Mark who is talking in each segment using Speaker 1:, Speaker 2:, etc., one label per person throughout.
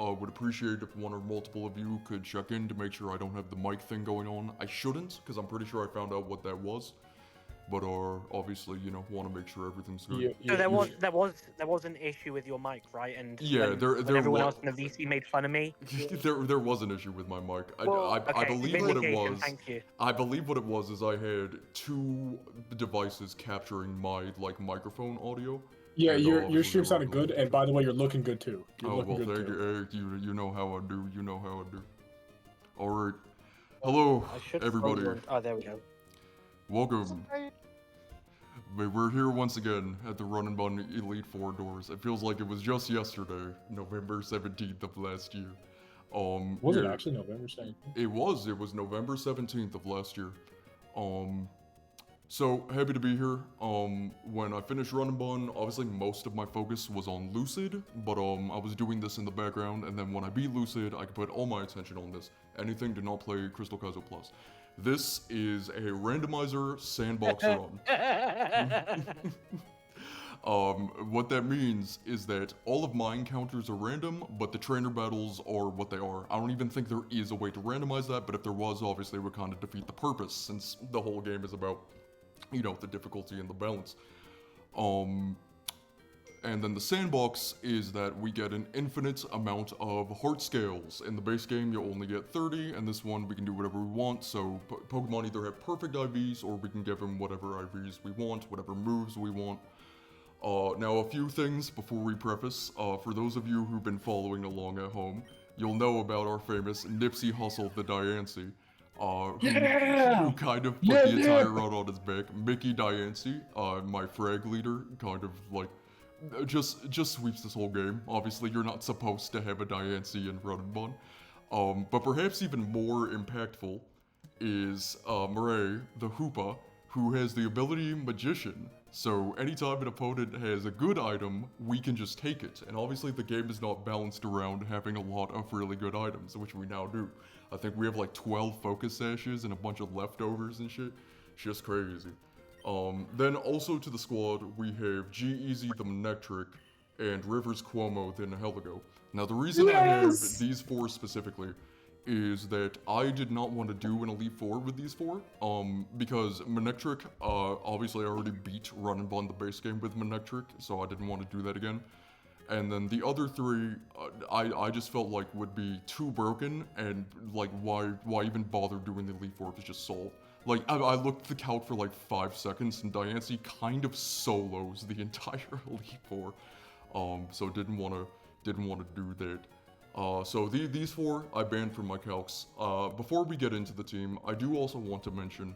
Speaker 1: Would appreciate if one or multiple of you could check in to make sure I don't have the mic thing going on. I shouldn't, because I'm pretty sure I found out what that was. But obviously, want to make sure everything's good.
Speaker 2: So there was an issue with your mic, right? And
Speaker 1: Yeah,
Speaker 2: when
Speaker 1: there
Speaker 2: everyone
Speaker 1: was.
Speaker 2: else in the VC made fun of me.
Speaker 1: there was an issue with my mic. I
Speaker 2: Okay,
Speaker 1: believe what it
Speaker 2: vindication,
Speaker 1: was.
Speaker 2: thank you.
Speaker 1: I believe what it was is I had two devices capturing my microphone audio.
Speaker 3: Yeah,
Speaker 1: and
Speaker 3: your
Speaker 1: obviously
Speaker 3: stream
Speaker 1: they
Speaker 3: sounded
Speaker 1: were
Speaker 3: good, and by the way, you're looking good too. You're
Speaker 1: Oh
Speaker 3: looking
Speaker 1: well,
Speaker 3: good
Speaker 1: thank
Speaker 3: too.
Speaker 1: you, Eric. You know how I do. You know how I do. All right. Hello,
Speaker 2: I should
Speaker 1: everybody.
Speaker 2: Oh, there we go.
Speaker 1: Welcome. We're here once again at the Run and Bun Elite Four doors. It feels like it was just yesterday, November 17th of last year.
Speaker 3: Was it actually November 17th?
Speaker 1: It was November 17th of last year. So happy to be here. When I finished Run and Bun, obviously most of my focus was on Lucid, but I was doing this in the background, and then when I beat Lucid, I could put all my attention on this. Anything to not play Crystal Kaizo Plus. This is a randomizer sandbox run. What that means is that all of my encounters are random, but the trainer battles are what they are. I don't even think there is a way to randomize that, but if there was, obviously it would kind of defeat the purpose, since the whole game is about, the difficulty and the balance. And then the sandbox is that we get an infinite amount of heart scales. In the base game, you only get 30, and this one we can do whatever we want. So Pokemon either have perfect IVs, or we can give them whatever IVs we want, whatever moves we want. Now, a few things before we preface. For those of you who've been following along at home, you'll know about our famous Nipsey Hussle the Diancie, who kind of put the entire run on his back. Mickey Diancie, my frag leader, kind of just sweeps this whole game. Obviously, you're not supposed to have a Diancie in Run and Bun. But perhaps even more impactful is Murray, the Hoopa, who has the ability Magician. So anytime an opponent has a good item, we can just take it. And obviously the game is not balanced around having a lot of really good items, which we now do. I think we have 12 focus sashes and a bunch of leftovers and shit. Just crazy. Then also to the squad, we have G-Eazy the Manectric and Rivers Cuomo the Nihilego. Now the reason I have these four specifically is that I did not want to do an Elite Four with these four, because Manectric, obviously I already beat Run and Bun the base game with Manectric, so I didn't want to do that again. And then the other three, I just felt like would be too broken, and why even bother doing the Elite Four if it's just Soul? I looked at the count for 5 seconds, and Diancie kind of solos the entire Elite Four, so didn't want to do that. So these four I banned from my calcs. Before we get into the team, I do also want to mention,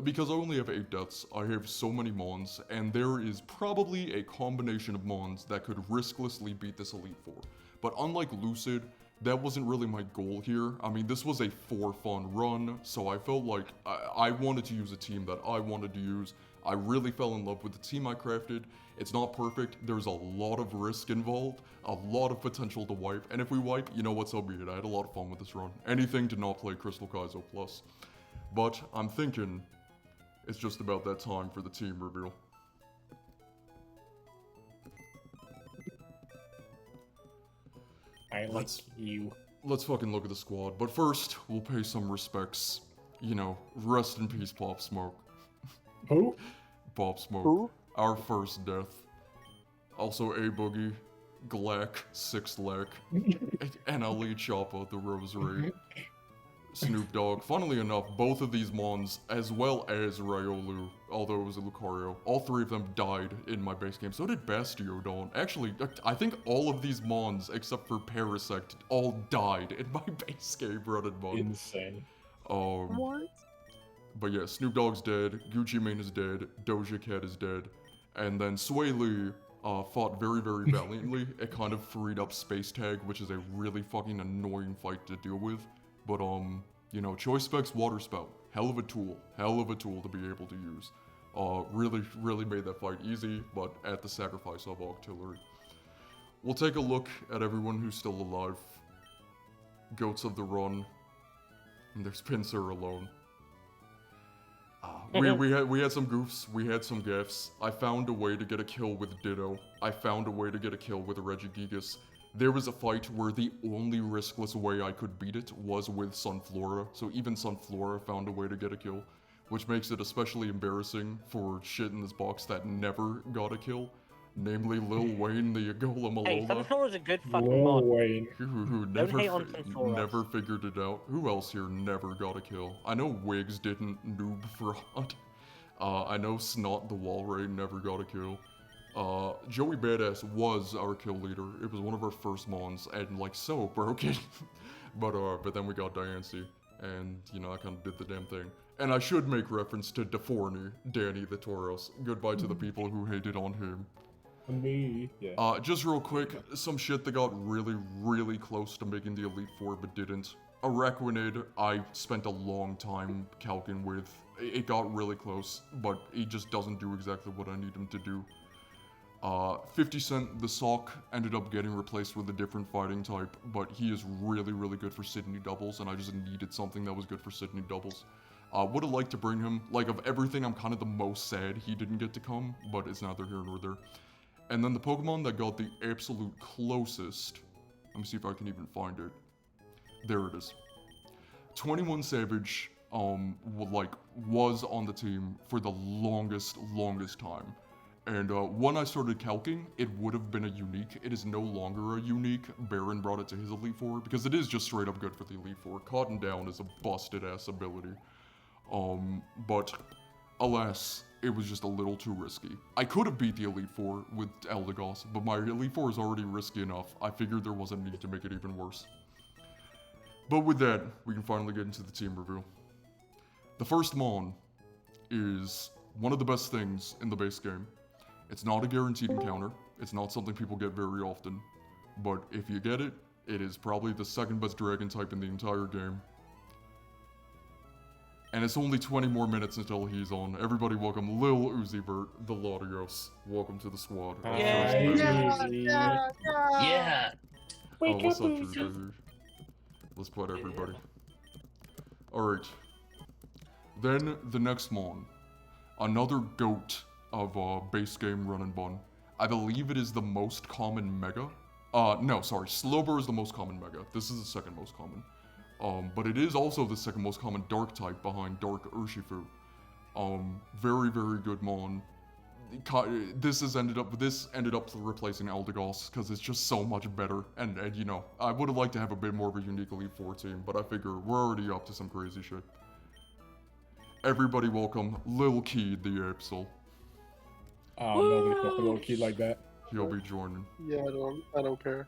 Speaker 1: because I only have 8 deaths, I have so many Mons, and there is probably a combination of Mons that could risklessly beat this Elite Four. But unlike Lucid, that wasn't really my goal here. I mean, this was a for fun run, so I felt like I wanted to use a team that I wanted to use. I really fell in love with the team I crafted. It's not perfect, there's a lot of risk involved, a lot of potential to wipe, and if we wipe, you know what, so be it. I had a lot of fun with this run. Anything to not play Crystal Kaizo Plus. But I'm thinking it's just about that time for the team reveal. Let's fucking look at the squad. But first, we'll pay some respects. Rest in peace, Pop Smoke.
Speaker 3: Who?
Speaker 1: Pop Smoke.
Speaker 2: Who?
Speaker 1: Our first death. Also A-Boogie, Glack, Six Lack, NLE Choppa, the Rosary, Snoop Dogg. Funnily enough, both of these Mons, as well as Riolu, although it was a Lucario, all three of them died in my base game. So did Bastiodon. Actually, I think all of these Mons, except for Parasect, all died in my base game Run and Bun.
Speaker 3: Insane.
Speaker 2: What?
Speaker 1: But yeah, Snoop Dogg's dead, Gucci Mane is dead, Doja Cat is dead, and then Sway Lee fought very, very valiantly. It kind of freed up Space Tag, which is a really fucking annoying fight to deal with. But, Choice Specs Water Spout, hell of a tool to be able to use. Really made that fight easy, but at the sacrifice of Octillery. We'll take a look at everyone who's still alive. Goats of the Run, and there's Pinsir alone. We had some goofs, we had some gaffes. I found a way to get a kill with Ditto. I found a way to get a kill with Regigigas. There was a fight where the only riskless way I could beat it was with Sunflora, so even Sunflora found a way to get a kill, which makes it especially embarrassing for shit in this box that never got a kill, namely Lil Wayne the Golem
Speaker 2: Hey,
Speaker 1: Alola.
Speaker 2: Sunflora's a good fucking
Speaker 3: Lil
Speaker 2: mod.
Speaker 3: Wayne.
Speaker 1: Who
Speaker 2: Don't hate on Sunflora.
Speaker 1: never figured it out. Who else here never got a kill? I know Wiggs didn't, Noob Fraud. I know Snot the Walray never got a kill. Joey Badass was our kill leader. It was one of our first mons, and like so broken. but then we got Diancie, and you know I kind of did the damn thing. And I should make reference to Deforny, Danny the Tauros. Goodbye to the people who hated on him.
Speaker 3: Me, yeah.
Speaker 1: Just real quick, some shit that got really, really close to making the Elite Four but didn't. Araquanid, I spent a long time calcing with. It got really close, but he just doesn't do exactly what I need him to do. 50 Cent, the Sock, ended up getting replaced with a different fighting type, but he is really, really good for Sydney doubles, and I just needed something that was good for Sydney doubles. Would have liked to bring him. Like, of everything, I'm kind of the most sad he didn't get to come, but it's neither here nor there. And then the Pokemon that got the absolute closest, let me see if I can even find it. There it is. 21 Savage, was on the team for the longest time. And when I started calcing, it would have been a unique. It is no longer a unique. Baron brought it to his Elite Four because it is just straight up good for the Elite Four. Cotton Down is a busted ass ability. But alas, it was just a little too risky. I could have beat the Elite Four with Eldegoss, but my Elite Four is already risky enough. I figured there wasn't a need to make it even worse. But with that, we can finally get into the team review. The first Mon is one of the best things in the base game. It's not a guaranteed encounter. It's not something people get very often. But if you get it, it is probably the second best dragon type in the entire game. And it's only 20 more minutes until he's on. Everybody welcome Lil Uzi Vert, the Latios. Welcome to the squad.
Speaker 3: Yeah.
Speaker 1: Oh, what's up, Drew? Let's put everybody. Alright. Then, the next Mon. Another GOAT of base game run and bun. I believe it is the most common Mega. No, sorry. Slowbur is the most common Mega. This is the second most common. But it is also the second most common Dark type behind Dark Urshifu. Very, very good Mon. This ended up replacing Eldegoss because it's just so much better. And you know, I would have liked to have a bit more of a unique Elite Four team, but I figure we're already up to some crazy shit. Everybody welcome Lil Key the Absol.
Speaker 3: Nobody fucking Lil Key like that.
Speaker 1: He'll be joining.
Speaker 4: Yeah, I don't care.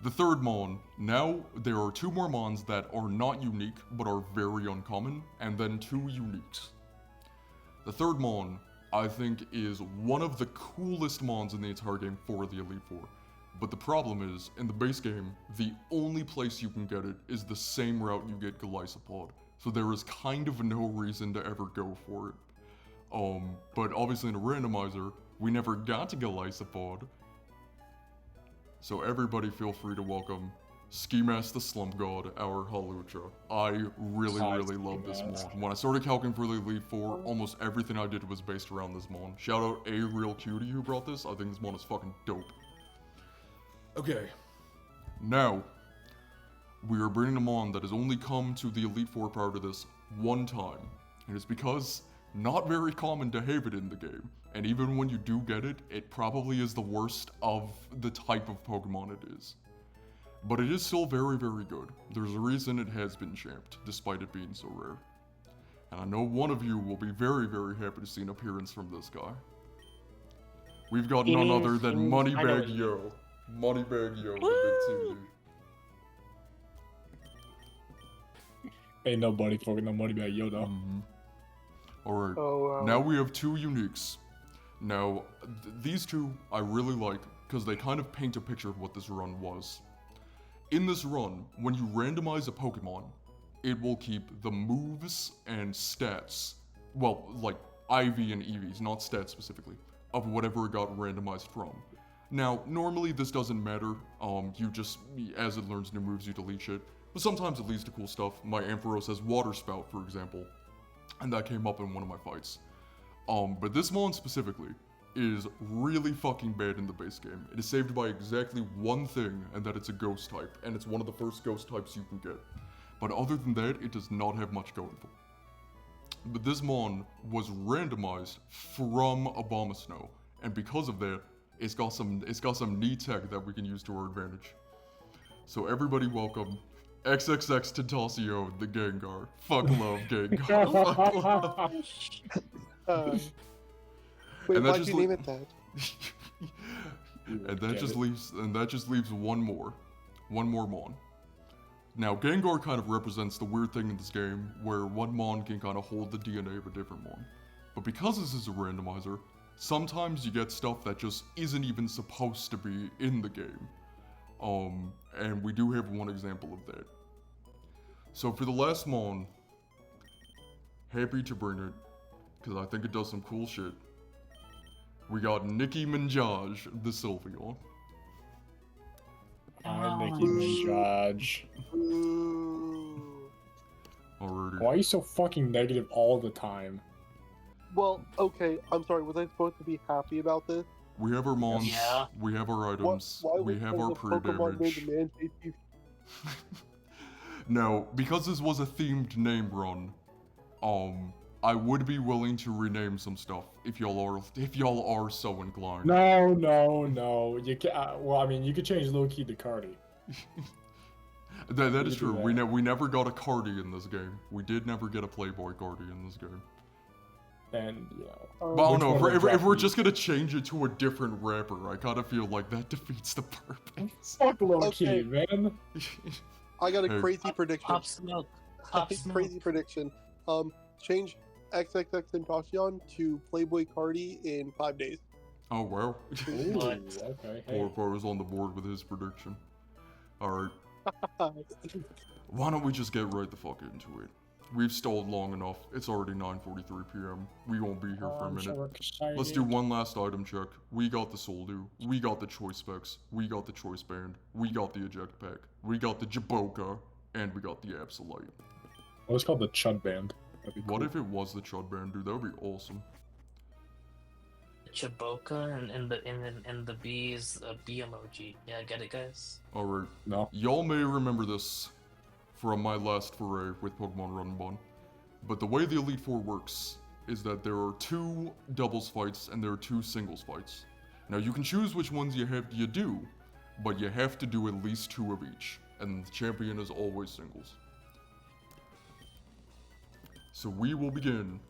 Speaker 1: The third Mon. Now, there are two more Mons that are not unique, but are very uncommon, and then two uniques. The third Mon, I think, is one of the coolest Mons in the entire game for the Elite Four. But the problem is, in the base game, the only place you can get it is the same route you get Golisopod. So there is kind of no reason to ever go for it. But obviously in a randomizer, we never got to Golisopod. So everybody feel free to welcome Ski Mask the Slump God, our Halucha. I really love this Mon. When I started calcing for the Elite Four, almost everything I did was based around this Mon. Shout out A Real Cutie who brought this. I think this Mon is fucking dope. Okay. Now, we are bringing a Mon that has only come to the Elite Four prior to this one time. And it's because not very common to have it in the game. And even when you do get it, it probably is the worst of the type of Pokemon it is. But it is still very, very good. There's a reason it has been champed, despite it being so rare. And I know one of you will be very, very happy to see an appearance from this guy. We've got none other than Moneybag Yo. Moneybag Yo, the big TV.
Speaker 3: Ain't nobody fucking no Moneybag Yo though.
Speaker 1: Alright, now we have two uniques. Now, these two I really like because they kind of paint a picture of what this run was. In this run, when you randomize a Pokemon, it will keep the moves and stats, well, like IV and EVs, not stats specifically, of whatever it got randomized from. Now, normally this doesn't matter, you just, as it learns new moves, you delete shit, but sometimes it leads to cool stuff. My Ampharos has Water Spout, for example, and that came up in one of my fights. But this Mon specifically, is really fucking bad in the base game. It is saved by exactly one thing, and that it's a ghost type, and it's one of the first ghost types you can get. But other than that, it does not have much going for it. But this mon was randomized from Abomasnow, and because of that, it's got some neat tech that we can use to our advantage. So everybody welcome XXX Tentacion, the Gengar. Fuck love, Gengar. Fuck love.
Speaker 4: Wait, why'd you name it that?
Speaker 1: and that just leaves one more mon. Now Gengar kind of represents the weird thing in this game where one mon can kind of hold the DNA of a different mon. But because this is a randomizer, sometimes you get stuff that just isn't even supposed to be in the game. And we do have one example of that. So for the last mon, happy to bring it, because I think it does some cool shit. We got Nicki Minaj, the Sylveon.
Speaker 3: Hi, Nicki Minaj.
Speaker 1: Alrighty.
Speaker 3: Why are you so fucking negative all the time?
Speaker 4: Well, okay, I'm sorry, was I supposed to be happy about this?
Speaker 1: We have our mons,
Speaker 5: Yeah.
Speaker 1: we have our items,
Speaker 4: Why
Speaker 1: we
Speaker 4: was
Speaker 1: have our
Speaker 4: the Pokemon
Speaker 1: pre-damage.
Speaker 4: named Man
Speaker 1: Now, because this was a themed name run, I would be willing to rename some stuff if y'all are so inclined.
Speaker 3: No. You can. Well, I mean, you could change Loki to Cardi.
Speaker 1: That is
Speaker 3: do
Speaker 1: true.
Speaker 3: that.
Speaker 1: We never got a Cardi in this game. We did never get a Playboy Cardi in this game.
Speaker 3: And
Speaker 1: But I don't know,
Speaker 3: one
Speaker 1: if
Speaker 3: would
Speaker 1: we're
Speaker 3: drop
Speaker 1: just gonna change it to a different rapper, I kind of feel like that defeats the purpose.
Speaker 3: fuck Loki,
Speaker 4: Okay.
Speaker 3: man.
Speaker 4: I got a
Speaker 1: Hey.
Speaker 4: crazy prediction.
Speaker 5: Pop Smoke. Pop Smoke.
Speaker 4: Crazy prediction. Change XXX Tentacion to Playboy Cardi in 5 days.
Speaker 1: Oh wow.
Speaker 3: Ooh,
Speaker 5: What?
Speaker 3: okay.
Speaker 1: Poor
Speaker 3: Hey.
Speaker 1: Poirot's on the board with his prediction. Alright, why don't we just get right the fuck into it? We've stalled long enough. It's already 9:43 p.m. We won't be here for a
Speaker 3: I'm
Speaker 1: minute.
Speaker 3: so excited.
Speaker 1: Let's do one last item check. We got the Soldew. We got the Choice Specs. We got the Choice Band. We got the Eject Pack. We got the Jaboka. And we got the Absolite.
Speaker 3: Oh, it's called the Chud Band. That'd be
Speaker 1: What
Speaker 3: cool.
Speaker 1: if it was the Chud Band, dude? That would be awesome.
Speaker 5: Chaboka and the bees bee emoji. Yeah, get it, guys?
Speaker 1: Alright.
Speaker 3: No.
Speaker 1: Y'all may remember this from my last foray with Pokemon Run and Bun. But the way the Elite Four works is that there are 2 doubles fights and there are 2 singles fights. Now you can choose which ones you do, but you have to do at least 2 of each. And the champion is always singles. So we will begin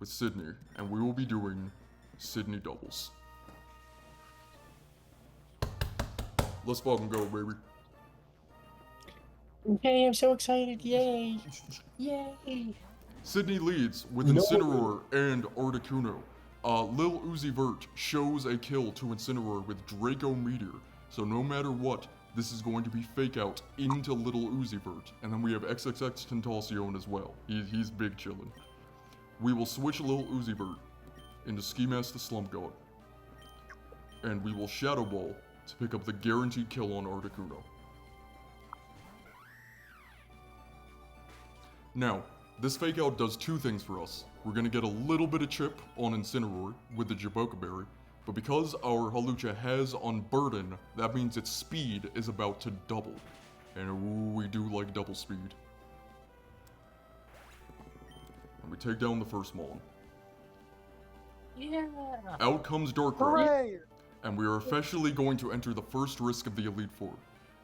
Speaker 1: with Sydney, and we will be doing Sydney doubles. Let's fucking go, baby.
Speaker 3: Okay, I'm so excited! Yay! Yay!
Speaker 1: Sydney leads with
Speaker 3: No.
Speaker 1: Incineroar and Articuno. Lil Uzi Vert shows a kill to Incineroar with Draco Meteor. So no matter what, this is going to be fake out into Little Uzi Vert. And then we have XXX Tentacion as well. He's big chillin'. We will switch Lil Uzi Vert into Ski Mask the Slump God. And we will Shadow Ball to pick up the guaranteed kill on Articuno. Now, this fake out does 2 things for us. We're gonna get a little bit of chip on Incineroar with the Jaboka Berry, but because our Hawlucha has Unburden, that means its speed is about to double. And ooh, we do like double speed. And we take down the first Mon.
Speaker 5: Yeah.
Speaker 1: Out comes Darkrai,
Speaker 4: Hooray!
Speaker 1: and we are officially going to enter the first risk of the Elite Four.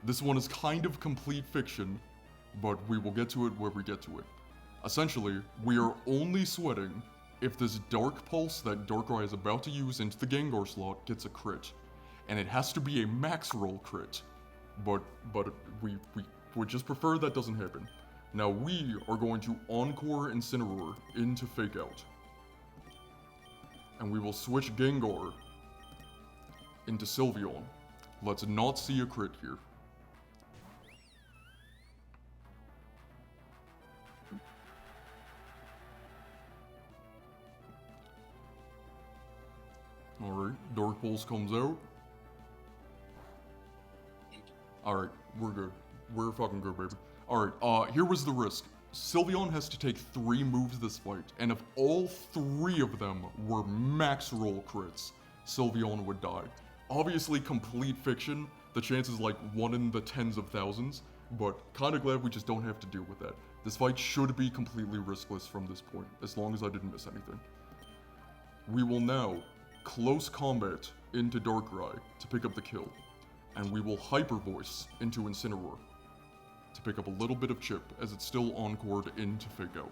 Speaker 1: This one is kind of complete fiction, but we will get to it where we get to it. Essentially, we are only sweating if this Dark Pulse that Darkrai is about to use into the Gengar slot gets a crit. And it has to be a max roll crit. But we would just prefer that doesn't happen. Now we are going to Encore Incineroar into Fake Out. And we will switch Gengar into Sylveon. Let's not see a crit here. Alright, Dark Pulse comes out. Alright, we're good. We're fucking good, baby. Alright, here was the risk. Sylveon has to take 3 moves this fight, and if all 3 of them were max roll crits, Sylveon would die. Obviously, complete fiction, the chance is like 1 in the tens of thousands, but kinda glad we just don't have to deal with that. This fight should be completely riskless from this point, as long as I didn't miss anything. We will now close combat into Darkrai to pick up the kill, and we will Hyper Voice into Incineroar to pick up a little bit of chip as it's still encored into Fake Out.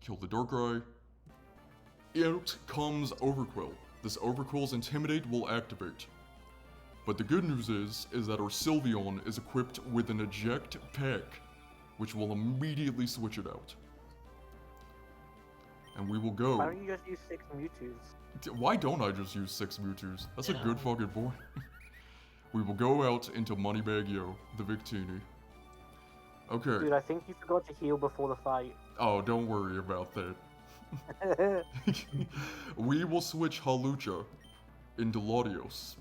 Speaker 1: Kill the Darkrai. Out comes Overqwil. This Overqwil's Intimidate will activate. But the good news is that our Sylveon is equipped with an Eject Pack, which will immediately switch it out. And we will go.
Speaker 2: Why don't you just use 6 Mewtwo's?
Speaker 1: Why don't I just use 6 Mewtwo's? That's a good fucking point. We will go out into Moneybag Yo, the Victini. Okay.
Speaker 2: Dude, I think you forgot to heal before the fight.
Speaker 1: Oh, don't worry about that. We will switch Halucha into Latios,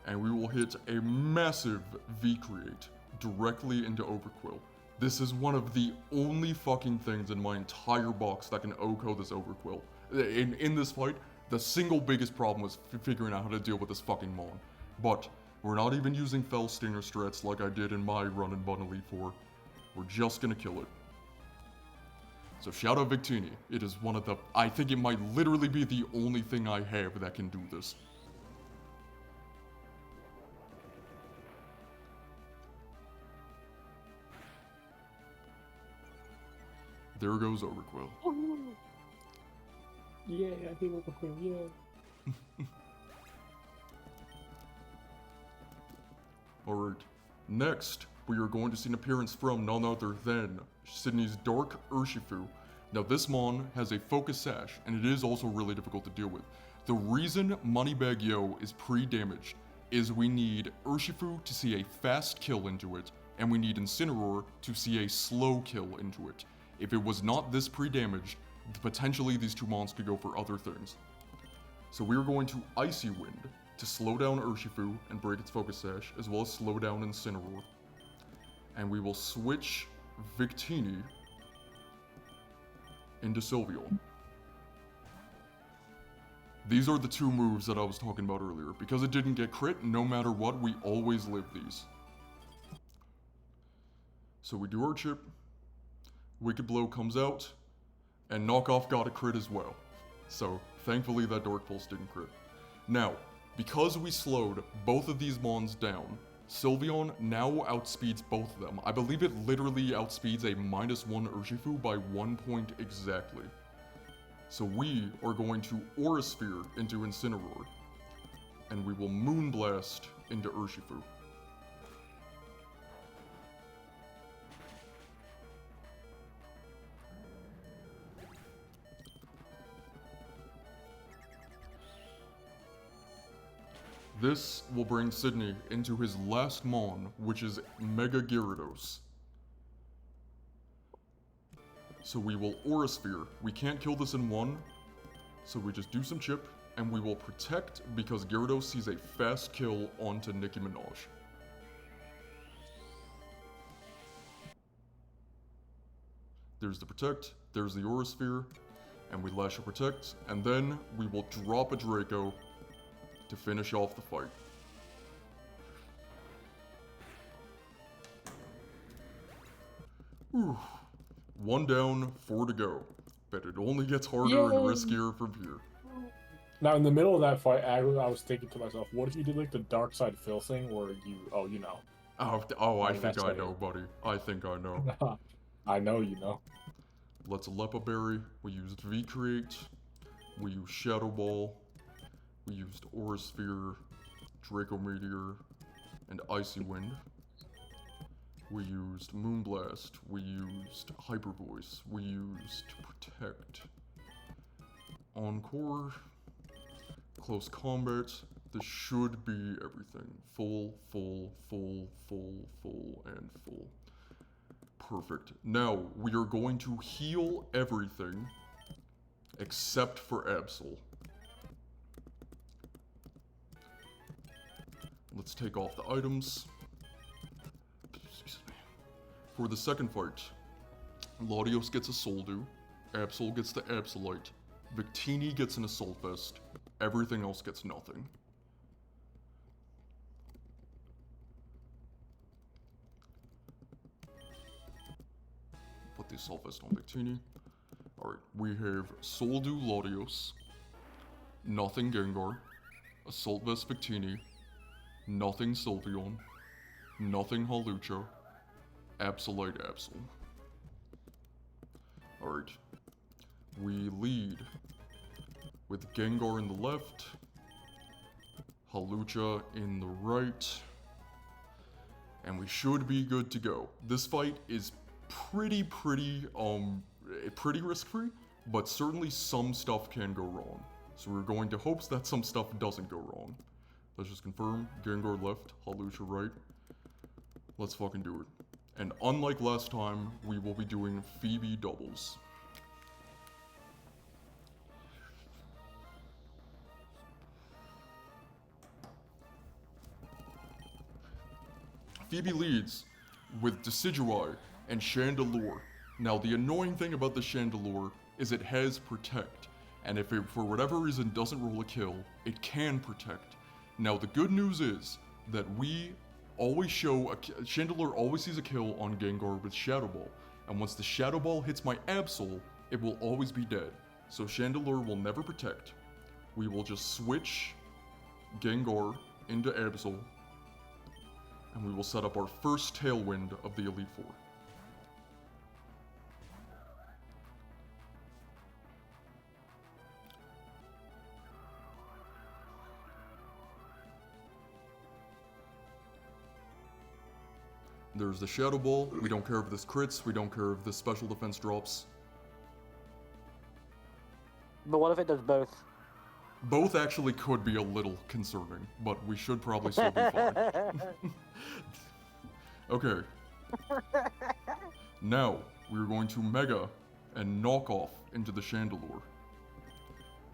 Speaker 1: and we will hit a massive V-Create directly into Overqwil. This is one of the only fucking things in my entire box that can OHKO this Overqwil. In this fight, the single biggest problem was figuring out how to deal with this fucking Mon. But we're not even using Fell Stinger strats like I did in my run in Bun Elite 4. We're just gonna kill it. So shout out Victini. It is one of the... I think it might literally be the only thing I have that can do this. There goes Overqwil.
Speaker 3: Yeah, I hate Overqwil, yeah.
Speaker 1: Alright, next we are going to see an appearance from none other than Sydney's Dark Urshifu. Now this Mon has a Focus Sash, and it is also really difficult to deal with. The reason Moneybag Yo is pre-damaged is we need Urshifu to see a fast kill into it, and we need Incineroar to see a slow kill into it. If it was not this pre-damaged, potentially these 2 Mons could go for other things. So we are going to Icy Wind to slow down Urshifu and break its Focus Sash, as well as slow down Incineroar. And we will switch Victini into Sylveon. These are the 2 moves that I was talking about earlier. Because it didn't get crit, no matter what, we always live these. So we do our chip, Wicked Blow comes out, and Knockoff got a crit as well. So thankfully that Dark Pulse didn't crit. Now, because we slowed both of these Mons down, Sylveon now outspeeds both of them. I believe it literally outspeeds a -1 Urshifu by 1 point exactly. So we are going to Aura Sphere into Incineroar, and we will Moonblast into Urshifu. This will bring Sydney into his last Mon, which is Mega Gyarados. So we will Aura Sphere. We can't kill this in 1, so we just do some chip, and we will protect because Gyarados sees a fast kill onto Nicki Minaj. There's the protect, there's the Aura Sphere, and we Lash or Protect, and then we will drop a Draco to finish off the fight. Whew. 1 down, 4 to go. But it only gets harder and riskier from here.
Speaker 3: Now, in the middle of that fight, I was thinking to myself, what if you did like the Dark Side Phil thing where you, you know.
Speaker 1: I think I know, buddy. I think I know.
Speaker 3: I know you know.
Speaker 1: Let's Lepa Berry. We used V-Create. We used Shadow Ball. We used Aura Sphere, Draco Meteor, and Icy Wind. We used Moonblast. We used Hyper Voice. We used Protect. Encore. Close Combat. This should be everything. Full, full, full, full, full, and full. Perfect. Now, we are going to heal everything except for Absol. Let's take off the items. for the second fight, Latios gets a Soldu, Absol gets the Absolite, Victini gets an Assault Vest, everything else gets nothing. Put the Assault Vest on Victini. Alright, we have Soldu Latios, nothing Gengar, Assault Vest Victini, nothing Sylveon, nothing Hawlucha, Absolite Absol. Alright, we lead with Gengar in the left, Hawlucha in the right, and we should be good to go. This fight is pretty risk-free, but certainly some stuff can go wrong. So we're going to hope that some stuff doesn't go wrong. Let's just confirm, Gengar left, Hawlucha right. Let's fucking do it. And unlike last time, we will be doing Phoebe doubles. Phoebe leads with Decidueye and Chandelure. Now, the annoying thing about the Chandelure is it has Protect, and if it, for whatever reason, doesn't roll a kill, it can Protect. Now, the good news is that we always show, Chandelure always sees a kill on Gengar with Shadow Ball, and once the Shadow Ball hits my Absol, it will always be dead. So Chandelure will never Protect. We will just switch Gengar into Absol, and we will set up our first Tailwind of the Elite Four. There's the Shadow Ball. We don't care if this crits. We don't care if this special defense drops.
Speaker 2: But what if it does both?
Speaker 1: Both actually could be a little concerning, but we should probably still be fine. Okay. Now, we're going to Mega and knock off into the Chandelure.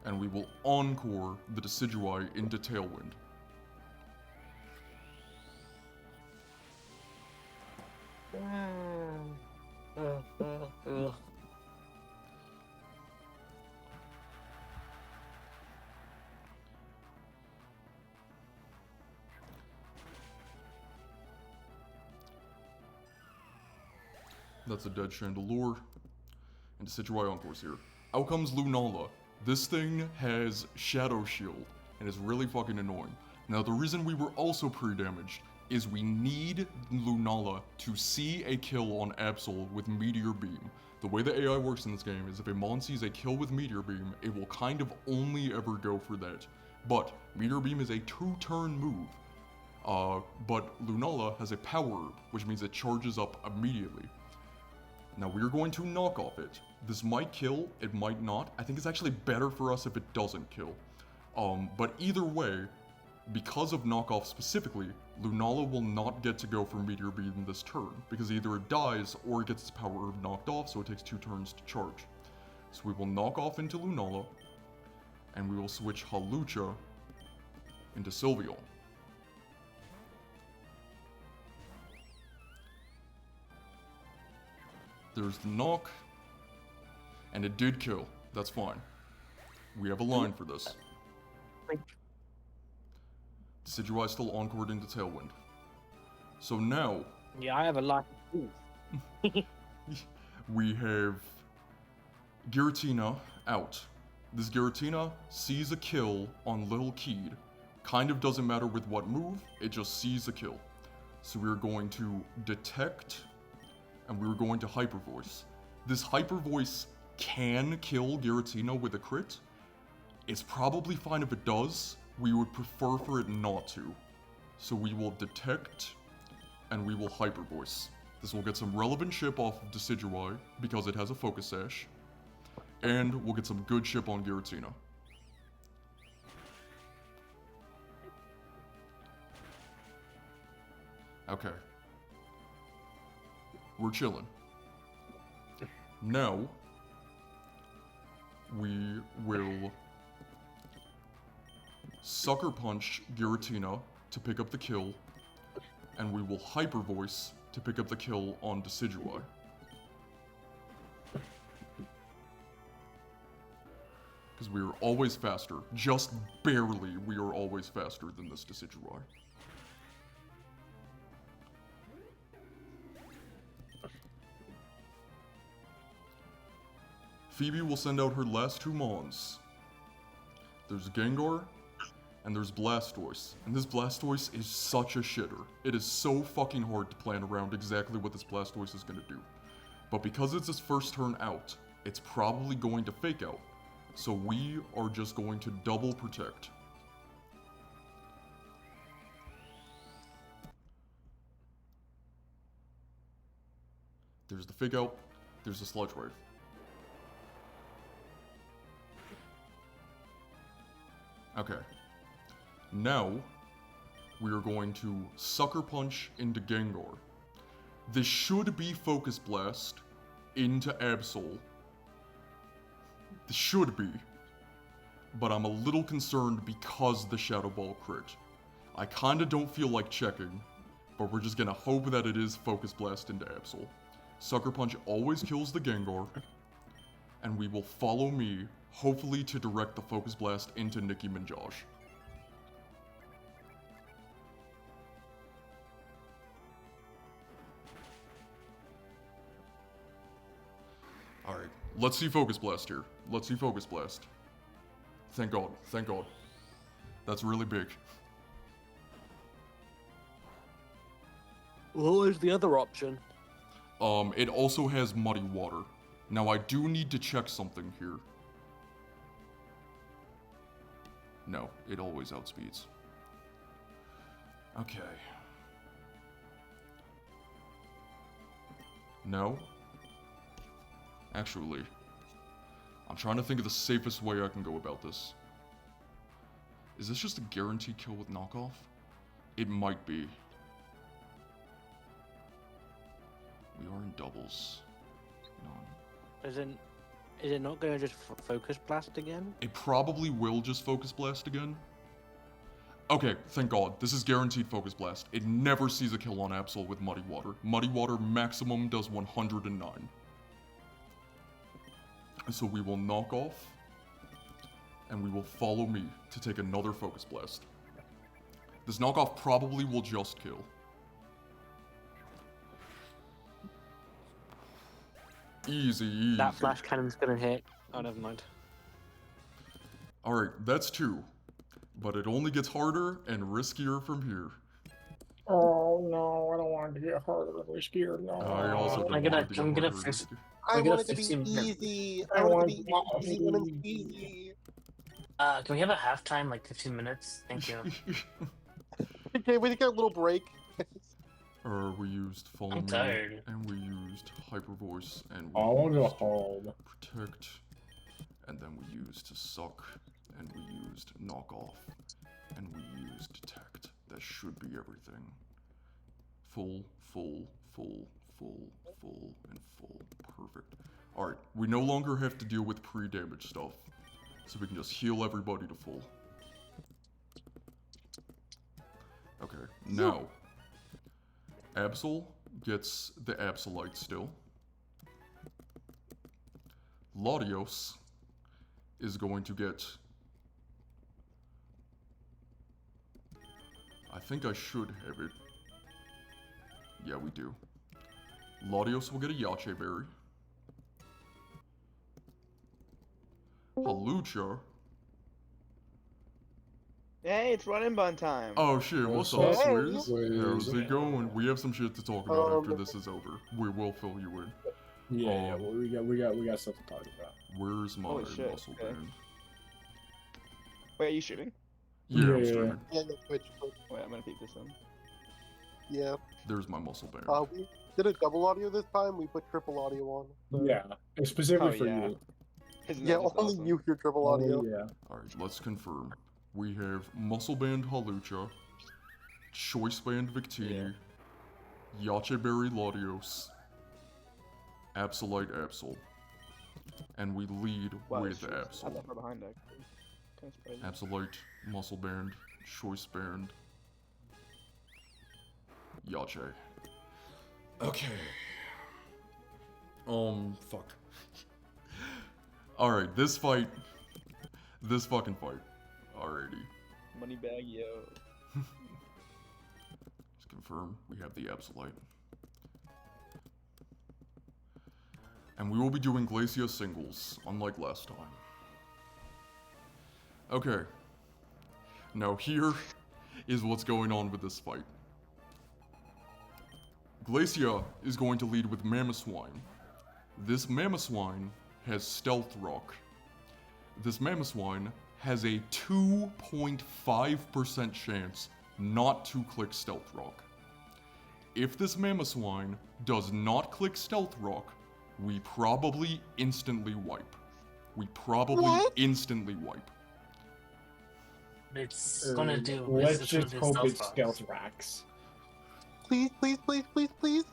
Speaker 1: And we will Encore the Decidueye into Tailwind. That's a dead Chandelure. And Decidueye Encores here. Out comes Lunala. This thing has Shadow Shield, and is really fucking annoying. Now, the reason we were also pre-damaged is we need Lunala to see a kill on Absol with Meteor Beam. The way the AI works in this game is if a Mon sees a kill with Meteor Beam, it will kind of only ever go for that. But Meteor Beam is a 2-turn move. But Lunala has a Power Herb, which means it charges up immediately. Now we're going to knock off it. This might kill, it might not. I think it's actually better for us if it doesn't kill. But either way, because of knockoff specifically, Lunala will not get to go for Meteor Beam this turn, because either it dies or it gets its Power Herb knocked off, so it takes 2 turns to charge. So we will knock off into Lunala, and we will switch Hawlucha into Sylveon. There's the knock, and it did kill. That's fine. We have a line for this. Decidueye still encored into Tailwind. So now...
Speaker 2: Yeah, I have a lot.
Speaker 1: we have Giratina out. This Giratina sees a kill on Little Keed. Kind of doesn't matter with what move, it just sees a kill. So we're going to Detect, and we're going to Hyper Voice. This Hyper Voice can kill Giratina with a crit. It's probably fine if it does. We would prefer for it not to. So we will Detect, and we will Hyper Voice. This will get some relevant ship off of Decidueye, because it has a Focus Sash. And we'll get some good ship on Giratina. Okay. We're chilling. Now, we will Sucker Punch Giratina to pick up the kill, and we will Hyper Voice to pick up the kill on Decidueye. Because we are always faster. Just barely, we are always faster than this Decidueye. Phoebe will send out her last 2 Mons. There's Gengar, and there's Blastoise. And this Blastoise is such a shitter. It is so fucking hard to plan around exactly what this Blastoise is going to do. But because it's its first turn out, it's probably going to fake out. So we are just going to double protect. There's the fake out, there's the Sludge Wave. Okay. Now, we are going to Sucker Punch into Gengar. This should be Focus Blast into Absol. This should be. But I'm a little concerned because the Shadow Ball crit. I kinda don't feel like checking, but we're just gonna hope that it is Focus Blast into Absol. Sucker Punch always kills the Gengar, and we will follow me, hopefully to direct the Focus Blast into Nicki Minaj. Alright, let's see Focus Blast here. Let's see Focus Blast. Thank God, thank God. That's really big.
Speaker 2: What is the other option?
Speaker 1: It also has Muddy Water. Now I do need to check something here. No, it always outspeeds. Okay. No? Actually, I'm trying to think of the safest way I can go about this. Is this just a guaranteed kill with knockoff? It might be. We are in doubles. No.
Speaker 2: Is it not going to just focus blast again?
Speaker 1: It probably will just Focus Blast again. Okay, thank God. This is guaranteed Focus Blast. It never sees a kill on Absol with Muddy Water. Muddy Water maximum does 109. So we will knock off, and we will follow me to take another Focus Blast. This knockoff probably will just kill. Easy, easy.
Speaker 2: That flash cannon's gonna hit. Oh, never mind.
Speaker 1: Alright, that's 2. But it only gets harder and riskier from here.
Speaker 3: Oh no, I don't want it to get harder and riskier. No.
Speaker 1: I also don't
Speaker 5: I'm gonna-
Speaker 1: want it to
Speaker 5: I'm
Speaker 1: get
Speaker 5: gonna
Speaker 1: harder and
Speaker 5: fix-
Speaker 1: riskier.
Speaker 4: I
Speaker 5: get a
Speaker 4: want it to be
Speaker 5: 15-minute
Speaker 4: easy.
Speaker 3: I
Speaker 4: I want
Speaker 3: want
Speaker 4: it to be
Speaker 3: it
Speaker 4: easy when it's easy.
Speaker 5: Can we have a halftime, like 15 minutes? Thank you.
Speaker 4: Okay, we get a little break.
Speaker 1: We used Follow
Speaker 5: I'm
Speaker 1: Me,
Speaker 5: tired.
Speaker 1: and we used Hyper Voice, and
Speaker 3: I
Speaker 1: we
Speaker 3: want to go
Speaker 1: used
Speaker 3: home.
Speaker 1: Protect, and then we used Suck, and we used Knock Off, and we used Detect. That should be everything. Full, full, full, full, full, and full. Perfect. Alright, we no longer have to deal with pre-damage stuff, so we can just heal everybody to full. Okay, now, Absol gets the Absolite still. Latios is going to get... I think I should have it. Yeah, we do. Latios will get a Yache Berry. Halucha.
Speaker 6: Hey, it's running bun time.
Speaker 1: Oh shit, what's up,
Speaker 3: What's up,
Speaker 1: Swizz?
Speaker 3: Swizz?
Speaker 1: How's it going? We have some shit to talk about after this is over. We will fill you in.
Speaker 3: Yeah, well, we got stuff to talk about.
Speaker 1: Where's my
Speaker 6: Holy shit,
Speaker 1: muscle
Speaker 6: okay.
Speaker 1: band?
Speaker 6: Wait, are you shooting?
Speaker 1: Yeah, I'm
Speaker 3: Yeah.
Speaker 1: streaming.
Speaker 4: Yeah, no, Twitch.
Speaker 6: Wait, I'm gonna peek this in.
Speaker 4: Yeah.
Speaker 1: There's my muscle band.
Speaker 4: We did a double audio this time. We put triple audio on. So-
Speaker 3: Yeah, it's specifically
Speaker 6: Oh,
Speaker 3: for
Speaker 6: yeah.
Speaker 3: you.
Speaker 6: Isn't
Speaker 4: Yeah,
Speaker 6: that just
Speaker 4: only
Speaker 6: awesome?
Speaker 4: you hear triple audio.
Speaker 3: Oh, yeah.
Speaker 1: Alright, let's confirm. We have Muscle Band Halucha, Choice Band Victini, Yache Berry Latios, Absolite Absol. And we lead
Speaker 6: Wow,
Speaker 1: with
Speaker 6: shoot,
Speaker 1: Absol.
Speaker 6: I'm that far behind actually. Kinda surprised.
Speaker 1: Absolite, Muscle Band, Choice Band, Yache. Okay. Fuck. Alright, this fucking fight. Alrighty.
Speaker 6: Money bag, yo.
Speaker 1: Let's confirm we have the Absolite. And we will be doing Glacia singles, unlike last time. Okay. Now here is what's going on with this fight. Glacia is going to lead with Mamoswine. This Mamoswine has Stealth Rock. This Mamoswine has a 2.5% chance not to click Stealth Rock. If this Mamoswine does not click Stealth Rock, we probably instantly wipe. Instantly wipe.
Speaker 5: It's gonna do.
Speaker 3: Let's
Speaker 5: it's
Speaker 3: just
Speaker 5: gonna do
Speaker 3: hope it's
Speaker 5: stealth
Speaker 3: stealth
Speaker 5: rocks.
Speaker 3: racks.
Speaker 4: Please, please, please, please, please.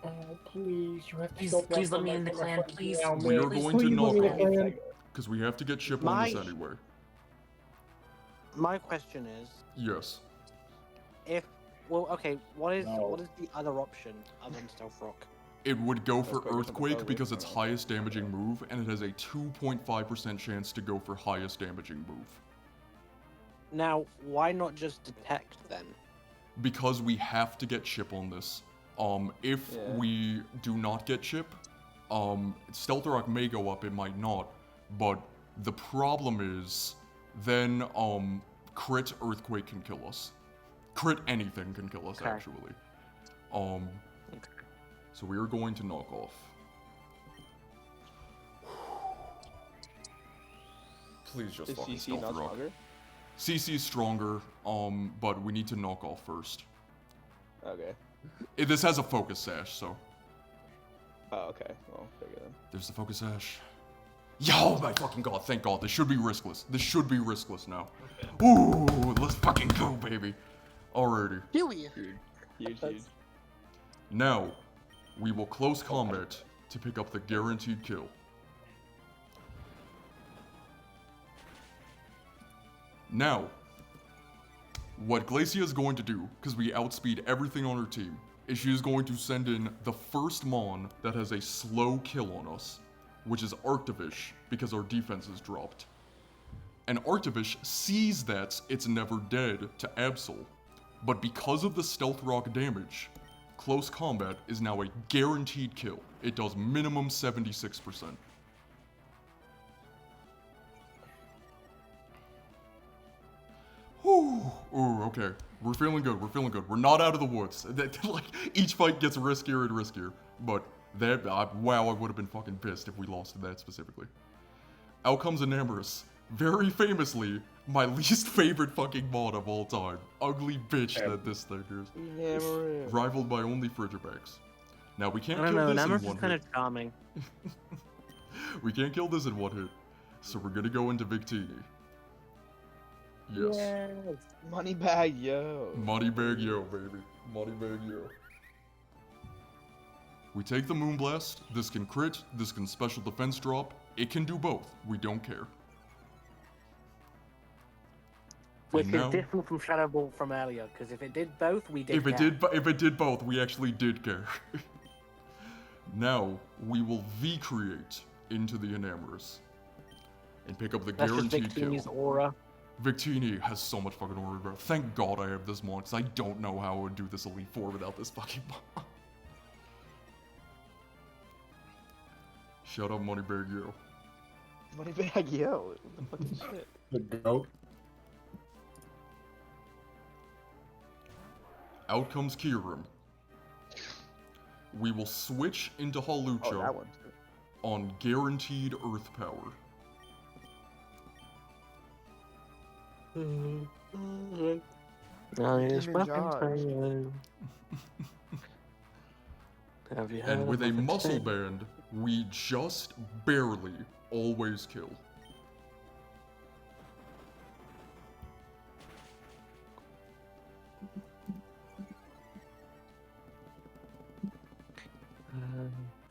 Speaker 3: Oh, please, you have to
Speaker 5: Please-
Speaker 3: stealth
Speaker 5: please
Speaker 3: rock
Speaker 5: let me
Speaker 3: on
Speaker 5: in the
Speaker 3: my
Speaker 5: clan,
Speaker 3: fucking
Speaker 5: please.
Speaker 3: helmet.
Speaker 1: We are
Speaker 5: Please,
Speaker 1: going to
Speaker 3: please
Speaker 1: knock
Speaker 3: let me
Speaker 1: off,
Speaker 3: in the clan.
Speaker 1: because we have to get chip on this
Speaker 2: My-
Speaker 1: anyway.
Speaker 2: My question is,
Speaker 1: Yes.
Speaker 2: what is
Speaker 3: No.
Speaker 2: the other option other than Stealth Rock?
Speaker 1: It would go for
Speaker 6: Earthquake is
Speaker 1: Earthquake
Speaker 6: the
Speaker 1: because it's
Speaker 6: focus.
Speaker 1: highest damaging move, and it has a 2.5% chance to go for highest damaging move.
Speaker 2: Now, why not just Detect then?
Speaker 1: Because we have to get chip on this. If
Speaker 6: Yeah.
Speaker 1: we do not get chip, Stealth Rock may go up, it might not. But the problem is, then, crit Earthquake can kill us. Crit anything can kill us,
Speaker 2: Okay.
Speaker 1: actually. So we are going to knock off. Please just
Speaker 6: Is
Speaker 1: fucking
Speaker 6: CC
Speaker 1: Stealth
Speaker 6: not
Speaker 1: Rock.
Speaker 6: stronger?
Speaker 1: CC is stronger, but we need to knock off first.
Speaker 6: Okay.
Speaker 1: This has a focus sash, so
Speaker 6: Oh, okay. Well, figure then.
Speaker 1: there's the focus sash. Yo, my fucking god, thank god. This should be riskless. This should be riskless now. Ooh, let's fucking go, baby. Alrighty.
Speaker 4: Huey.
Speaker 6: Huge.
Speaker 1: Now, we will close combat to pick up the guaranteed kill. Now, what Glacia is going to do, because we outspeed everything on her team, is she is going to send in the first Mon that has a slow kill on us, which is Arctivish, because our defense is dropped. And Arctivish sees that it's never dead to Absol, but because of the Stealth Rock damage, close combat is now a guaranteed kill. It does minimum 76%. Whew. Ooh, okay. We're feeling good. We're not out of the woods. Like, each fight gets riskier and riskier. But wow, I would have been fucking pissed if we lost to that specifically. Out comes Enamorous. Very famously, my least favorite fucking mod of all time. Ugly bitch that this thing is.
Speaker 6: Enamorous.
Speaker 1: Rivaled by only Frigibax. Now, we can't
Speaker 2: I don't
Speaker 1: kill
Speaker 2: know,
Speaker 1: this in
Speaker 2: Namorous is
Speaker 1: one
Speaker 2: kind
Speaker 1: hit.
Speaker 2: of charming.
Speaker 1: We can't kill this in one hit. So we're gonna go into Victini. Yes.
Speaker 6: Money bag, yo.
Speaker 1: Money bag yo, baby. Money bag yo. We take the Moonblast. This can crit. This can special defense drop. It can do both. We don't care.
Speaker 2: Which
Speaker 1: And
Speaker 2: is
Speaker 1: now-
Speaker 2: different from Shadow Ball from earlier, because if it did both, we did
Speaker 1: If it
Speaker 2: care.
Speaker 1: did both, we actually did care. Now we will V-create into the Enamorous and pick up the
Speaker 2: That's just
Speaker 1: guaranteed
Speaker 2: Victini's
Speaker 1: kill.
Speaker 2: aura.
Speaker 1: Victini has so much fucking aura, bro. Thank God I have this mod, because I don't know how I would do this Elite 4 without this fucking mod. Shut up, Moneybag Yo.
Speaker 6: Money bag, yo. What the fucking shit?
Speaker 3: The goat.
Speaker 1: Out comes Kirim. We will switch into Halucha
Speaker 6: Oh, that one too.
Speaker 1: on guaranteed Earth power.
Speaker 2: Have you
Speaker 1: And with a muscle band, we just barely always kill.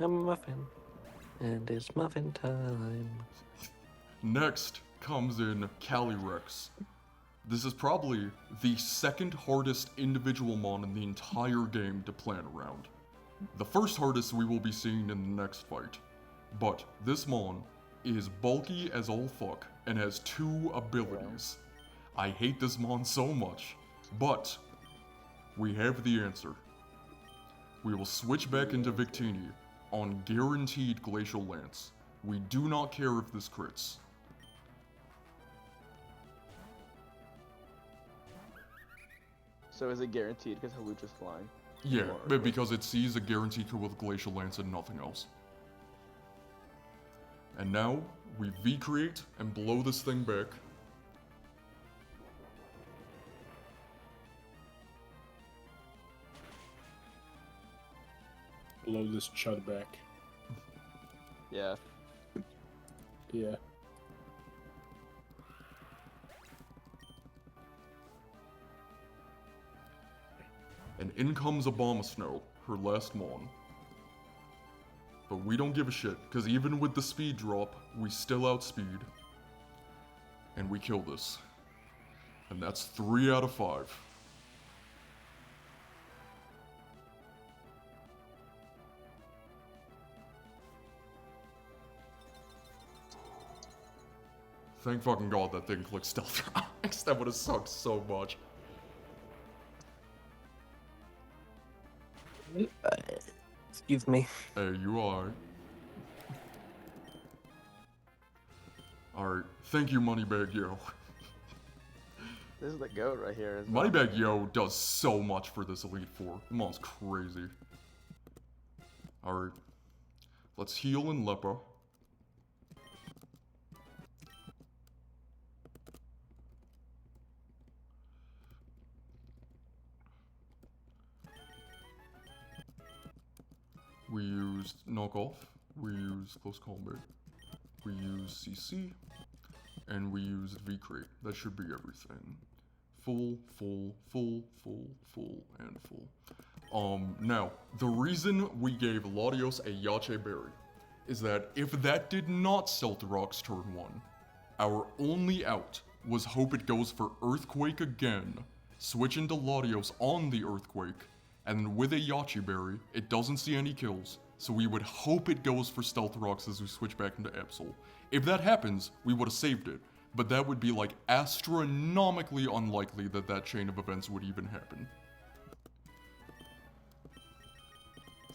Speaker 2: A muffin, and it's muffin time.
Speaker 1: Next comes in Calyrex. This is probably the second hardest individual mon in the entire game to plan around. The first hardest we will be seeing in the next fight. But this Mon is bulky as all fuck and has 2 abilities. I hate this Mon so much, but we have the answer. We will switch back into Victini on guaranteed Glacial Lance. We do not care if this crits.
Speaker 6: So is it guaranteed because Halucha's flying?
Speaker 1: Yeah, but because it sees a guaranteed kill with Glacial Lance and nothing else. And now, we V-create and blow this thing back.
Speaker 3: Blow this chud back.
Speaker 6: Yeah.
Speaker 3: Yeah.
Speaker 1: And in comes Abomasnow, her last Mon. But we don't give a shit, because even with the speed drop, we still outspeed. And we kill this. And that's 3 out of 5. Thank fucking god that thing clicked stealth rocks. That would have sucked so much.
Speaker 2: Excuse me.
Speaker 1: Hey, you are. Alright, thank you, Moneybag Yo.
Speaker 6: This is the goat right here. Isn't it?
Speaker 1: Moneybag Yo does so much for this Elite Four. The mon's crazy. Alright. Let's heal in Lepa. We used Knockoff, we used Close Combat, we used CC, and we used V-Crate. That should be everything. Full, full, full, full, full, and full. Now, the reason we gave Latios a Yache Berry is that if that did not sell to Rock's turn 1, our only out was hope it goes for Earthquake again, switch into Latios on the Earthquake, and with a Yache Berry, it doesn't see any kills, so we would hope it goes for Stealth Rocks as we switch back into Absol. If that happens, we would have saved it, but that would be like astronomically unlikely that that chain of events would even happen.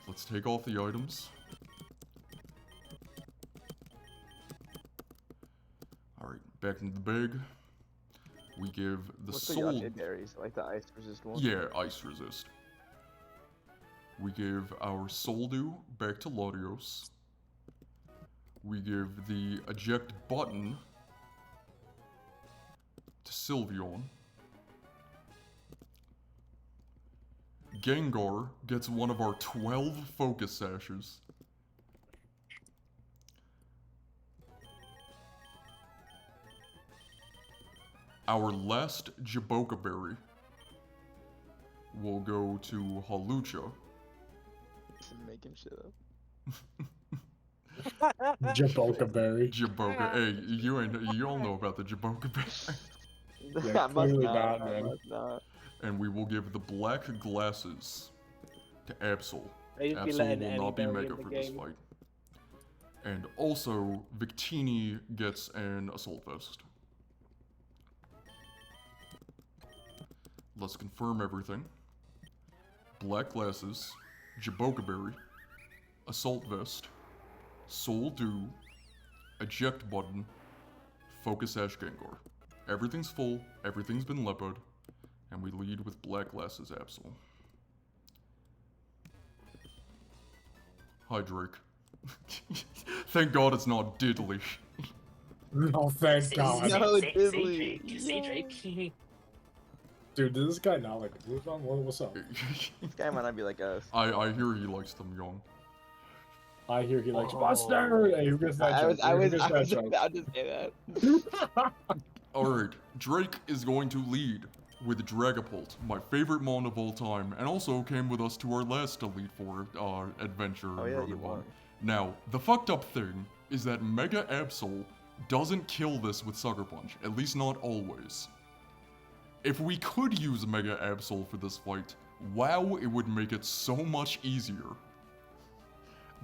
Speaker 1: Let's take off the items. Alright, back into the bag. We give the
Speaker 6: What's
Speaker 1: soul...
Speaker 6: the Yache berries? Like the ice resist one?
Speaker 1: Yeah, ice resist. We give our Soul Dew back to Latios. We give the eject button to Sylveon. Gengar gets one of our 12 focus sashes. Our last Jaboka Berry will go to Halucha.
Speaker 6: Making shit
Speaker 3: Jaboka Berry.
Speaker 1: Jaboka, hey, you all know about the Jaboka Berry.
Speaker 3: Yeah,
Speaker 6: I must
Speaker 3: clearly
Speaker 6: not,
Speaker 3: not,
Speaker 6: I
Speaker 3: man.
Speaker 6: must not.
Speaker 1: And we will give the black glasses to Absol.
Speaker 2: They just be
Speaker 1: Absol
Speaker 2: letting
Speaker 1: will not be
Speaker 2: anybody
Speaker 1: mega
Speaker 2: in the
Speaker 1: for this
Speaker 2: game.
Speaker 1: fight. And also, Victini gets an Assault Vest. Let's confirm everything. Black glasses, Jaboka Berry, Assault Vest, Soul Dew, Eject Button, Focus Sash Gengar. Everything's full, everything's been leopard, and we lead with black glasses Absol. Hi, Drake. Thank God it's not Diddly.
Speaker 3: Oh, thank God.
Speaker 6: No,
Speaker 5: Say
Speaker 6: Diddley.
Speaker 5: Drake. Say Drake.
Speaker 3: Dude, does this guy not like Groovon? What's up?
Speaker 6: This guy might not be like us.
Speaker 1: I hear he likes them young.
Speaker 3: I hear he likes
Speaker 5: Oh.
Speaker 3: Buster! Hey, who gets that
Speaker 6: I was
Speaker 3: joke? Who gets that joke?
Speaker 6: about to say that.
Speaker 1: Alright, Drake is going to lead with Dragapult, my favorite mon of all time, and also came with us to our last Elite Four adventure.
Speaker 6: Oh yeah,
Speaker 1: and
Speaker 6: you
Speaker 1: Road One.
Speaker 6: won.
Speaker 1: Now, the fucked up thing is that Mega Absol doesn't kill this with Sucker Punch, at least not always. If we could use Mega Absol for this fight, wow, it would make it so much easier.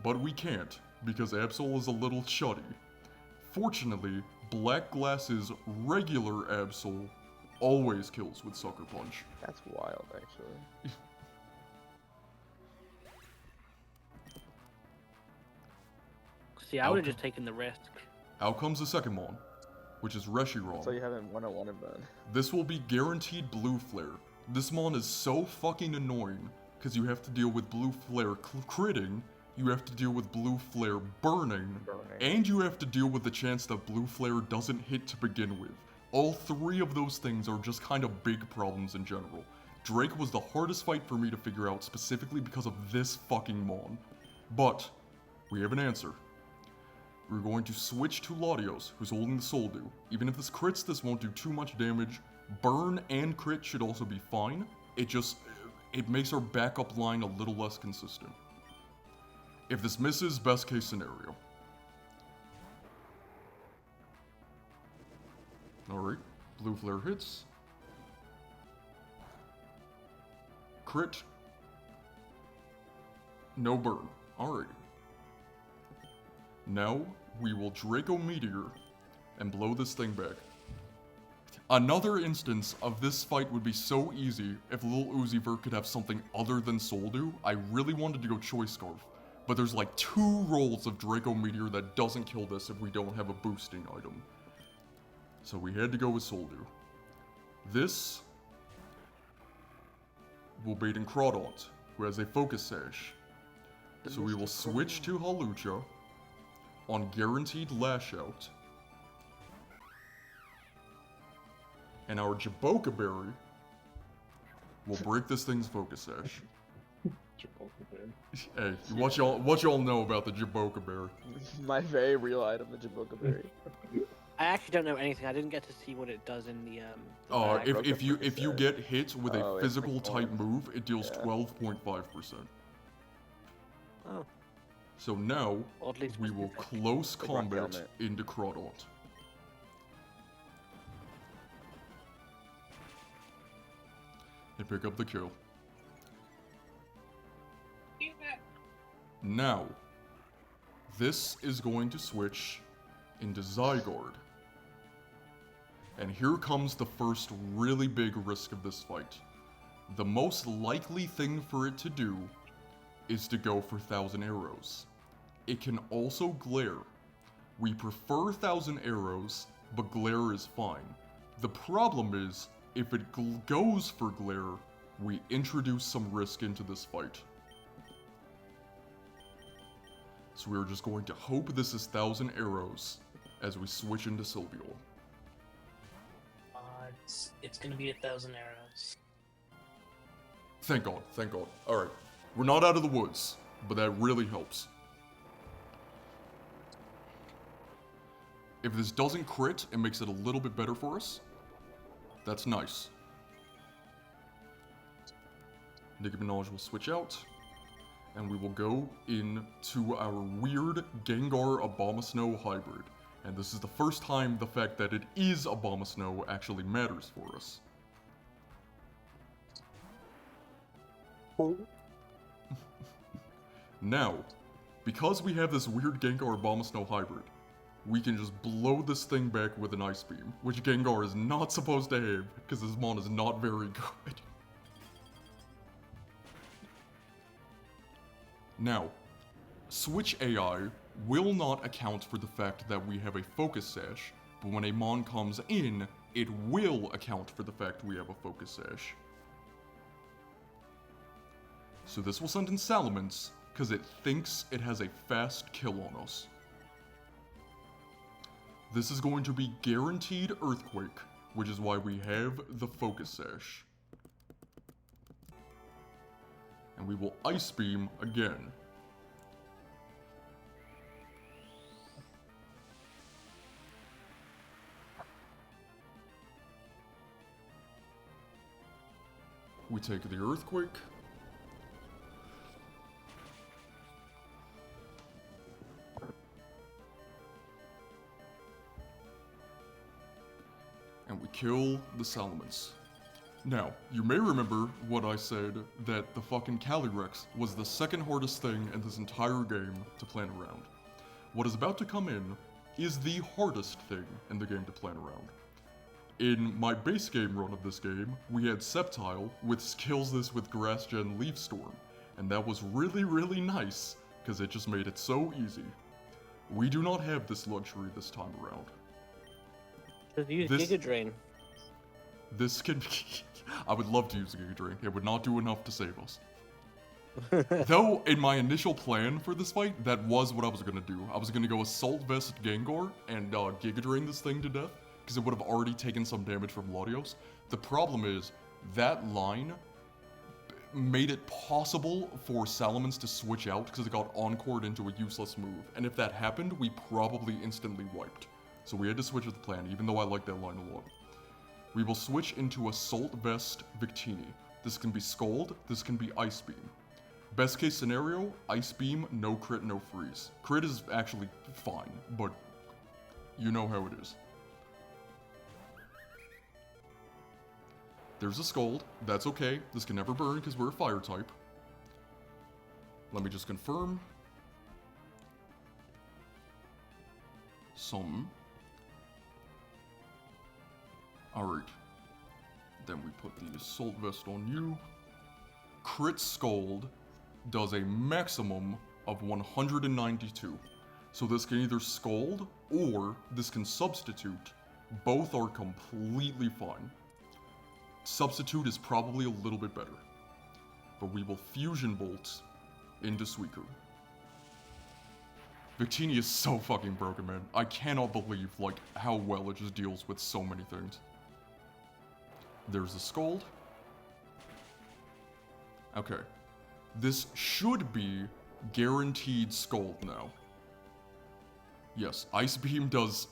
Speaker 1: but we can't, because Absol is a little chuddy. Fortunately, Black Glass's regular Absol always kills with Sucker Punch.
Speaker 6: That's wild, actually.
Speaker 2: See, I would have just taken the risk.
Speaker 1: Out comes the second mon, which is Reshiram.
Speaker 6: So you haven't 101 then.
Speaker 1: This will be guaranteed Blue Flare. This mon is so fucking annoying, because you have to deal with Blue Flare critting, you have to deal with Blue Flare burning, and you have to deal with the chance that Blue Flare doesn't hit to begin with. All three of those things are just kind of big problems in general. Drake was the hardest fight for me to figure out specifically because of this fucking mon. But, we have an answer. We're going to switch to Latios, who's holding the Soul Dew. Even if this crits, this won't do too much damage. Burn and crit should also be fine. It makes our backup line a little less consistent. If this misses, best case scenario. Alright, Blue Flare hits. Crit. No burn. Alright. Now, we will Draco Meteor and blow this thing back. Another instance of this fight would be so easy if Lil Uzi Vert could have something other than Soul Dew. I really wanted to go Choice Scarf, but there's like 2 rolls of Draco Meteor that doesn't kill this if we don't have a boosting item. So we had to go with Soul Dew. This will bait in Crawdaunt, who has a Focus Sash. So we will switch to Hawlucha on guaranteed Lash Out. And our Jaboka Berry will break this thing's Focus Sash. Hey, what y'all know about the Jaboka Berry?
Speaker 6: My very real item, the Jaboka Berry.
Speaker 2: I actually don't know anything. I didn't get to see what it does in the bag.
Speaker 1: If you get hit with a
Speaker 6: it's
Speaker 1: physical
Speaker 6: like
Speaker 1: type
Speaker 6: one.
Speaker 1: move, it deals
Speaker 6: Yeah.
Speaker 1: 12.5%.
Speaker 2: Oh.
Speaker 1: So now
Speaker 2: Oddly
Speaker 1: we will
Speaker 2: specific.
Speaker 1: close
Speaker 6: Like Rock
Speaker 1: combat
Speaker 6: Helmet.
Speaker 1: into Crawdaunt. And pick up the kill. Now, this is going to switch into Zygarde. And here comes the first really big risk of this fight. The most likely thing for it to do is to go for 1,000 Arrows. It can also glare. We prefer 1,000 Arrows, but glare is fine. The problem is, if it goes for glare, we introduce some risk into this fight. So we're just going to hope this is 1,000 Arrows as we switch into Sylveon.
Speaker 5: It's gonna be 1,000 arrows.
Speaker 1: Thank God, thank God. Alright, we're not out of the woods, but that really helps. If this doesn't crit, it makes it a little bit better for us. That's nice. Nicki Minaj will switch out, and we will go into our weird Gengar Abomasnow hybrid. And this is the first time the fact that it is Abomasnow actually matters for us. Now, because we have this weird Gengar Abomasnow hybrid, we can just blow this thing back with an Ice Beam, which Gengar is not supposed to have, because this mon is not very good. Now, Switch AI will not account for the fact that we have a Focus Sash, but when a mon comes in, it will account for the fact we have a Focus Sash. So this will send in Salamence, because it thinks it has a fast kill on us. This is going to be guaranteed Earthquake, which is why we have the Focus Sash. And we will Ice Beam again. We take the Earthquake. And we kill the Salamence. Now, you may remember what I said, that the fucking Calyrex was the second hardest thing in this entire game to plan around. What is about to come in is the hardest thing in the game to plan around. In my base game run of this game, we had Sceptile, which skills this with Grass Gen Leaf Storm, and that was really, really nice, because it just made it so easy. We do not have this luxury this time around.
Speaker 2: Just use
Speaker 1: This-
Speaker 2: Giga Drain.
Speaker 1: This can be... I would love to use a Giga Drain. It would not do enough to save us. Though, in my initial plan for this fight, that was what I was gonna do. I was gonna go Assault Vest Gengar and Giga Drain this thing to death, because it would have already taken some damage from Latios. The problem is, that line made it possible for Salamence to switch out because it got encored into a useless move. And if that happened, we probably instantly wiped. So we had to switch with the plan, even though I like that line a lot. We will switch into Assault Vest Victini. This can be Scald, this can be Ice Beam. Best case scenario, Ice Beam, no crit, no freeze. Crit is actually fine, but you know how it is. There's a Scald, that's okay. This can never burn because we're a fire type. Let me just confirm. Some. Alright. Then we put the Assault Vest on you. Crit Scald does a maximum of 192. So this can either Scald, or this can Substitute. Both are completely fine. Substitute is probably a little bit better. But we will Fusion Bolt into Suicune. Victini is so fucking broken, man. I cannot believe, like, how well it just deals with so many things. There's the Scald. Okay. This should be guaranteed Scald now. Yes, Ice Beam does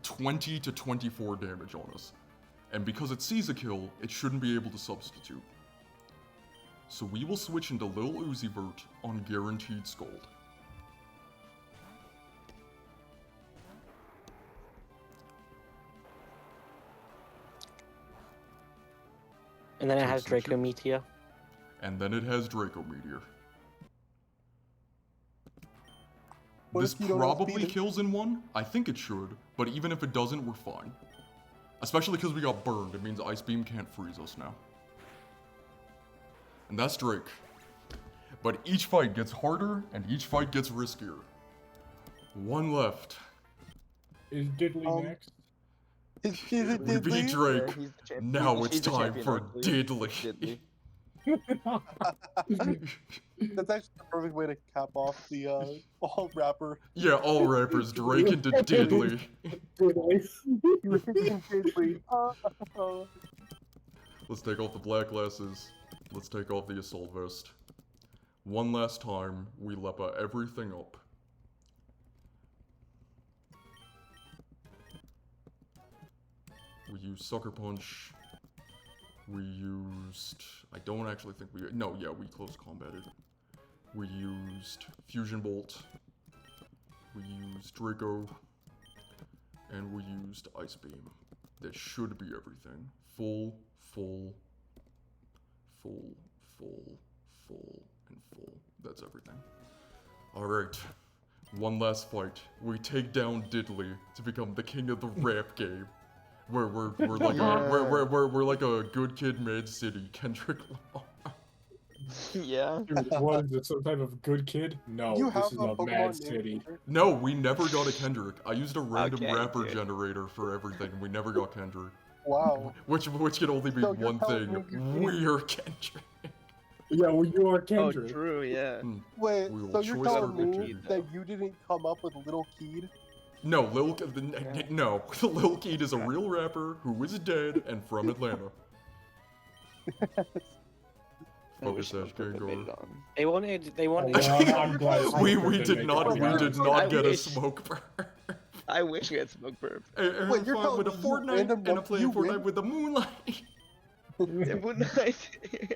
Speaker 1: 20 to 24 damage on us. And because it sees a kill, it shouldn't be able to substitute. So we will switch into Lil Uzi Vert on guaranteed Scald.
Speaker 2: And then it has
Speaker 1: Just
Speaker 2: Draco
Speaker 1: switch
Speaker 2: Meteor.
Speaker 1: And then it has Draco Meteor.
Speaker 4: What
Speaker 1: This
Speaker 4: if you don't have
Speaker 1: probably
Speaker 4: speed?
Speaker 1: kills in one. I think it should, but even if it doesn't, we're fine. Especially because we got burned, it means Ice Beam can't freeze us now. And that's Drake. But each fight gets harder, and each fight gets riskier. One left.
Speaker 3: Is Diddley next?
Speaker 4: Is it
Speaker 1: We beat
Speaker 4: Disney?
Speaker 1: Drake.
Speaker 6: Yeah, he's the champion.
Speaker 1: Now
Speaker 6: He's
Speaker 1: it's
Speaker 6: the
Speaker 1: time
Speaker 6: champion,
Speaker 1: for
Speaker 6: actually.
Speaker 1: Diddley.
Speaker 4: That's actually the perfect way to cap off the all rapper.
Speaker 1: Yeah, all rappers, Drake into Diddley. Let's take off the black glasses. Let's take off the assault vest. One last time, we lepa everything up. We used Sucker Punch. We used... I don't actually think we... No, yeah, we close combated. We used Fusion Bolt. We used Draco. And we used Ice Beam. That should be everything. Full, and full. That's everything. Alright. One last fight. We take down Diddley to become the king of the rap game. We're like we're like a good kid, Mad City, Kendrick Lamar.
Speaker 6: Yeah.
Speaker 3: What is it? Some type of good kid? No,
Speaker 4: You
Speaker 3: this
Speaker 4: have
Speaker 3: is
Speaker 4: a
Speaker 3: a
Speaker 4: Pokemon
Speaker 3: Mad
Speaker 4: name?
Speaker 3: City.
Speaker 1: No, we never got a Kendrick. I used a random
Speaker 6: Okay,
Speaker 1: rapper
Speaker 6: good.
Speaker 1: generator for everything. We never got Kendrick.
Speaker 4: Wow.
Speaker 1: Which can only be
Speaker 4: So you're
Speaker 1: one
Speaker 4: telling
Speaker 1: thing.
Speaker 4: me you
Speaker 1: We're Kendrick.
Speaker 3: Yeah, well, you are
Speaker 6: Oh,
Speaker 3: Kendrick.
Speaker 6: true. Yeah.
Speaker 4: Wait,
Speaker 1: We will
Speaker 4: so you're
Speaker 1: choice
Speaker 4: telling
Speaker 1: our
Speaker 4: me
Speaker 1: victory.
Speaker 4: that you didn't come up with Little Keed?
Speaker 1: No, Lil Keed is a real rapper who is dead and from Atlanta. Focus Edge Gengar.
Speaker 2: They wanted.
Speaker 3: Well, I'm glad
Speaker 1: We
Speaker 3: Smoker
Speaker 1: did
Speaker 3: make
Speaker 1: not
Speaker 3: it
Speaker 1: we
Speaker 3: work.
Speaker 1: did
Speaker 6: I
Speaker 1: not get a
Speaker 6: wish.
Speaker 1: smoke burn.
Speaker 6: I wish we had smoke burp.
Speaker 1: Hey,
Speaker 4: Wait, you're
Speaker 1: fun with a
Speaker 4: telling me you
Speaker 1: Fortnite
Speaker 4: random
Speaker 1: and I'm
Speaker 4: up-
Speaker 1: playing
Speaker 4: you
Speaker 1: Fortnite
Speaker 4: win?
Speaker 1: with the moonlight.
Speaker 6: It would not.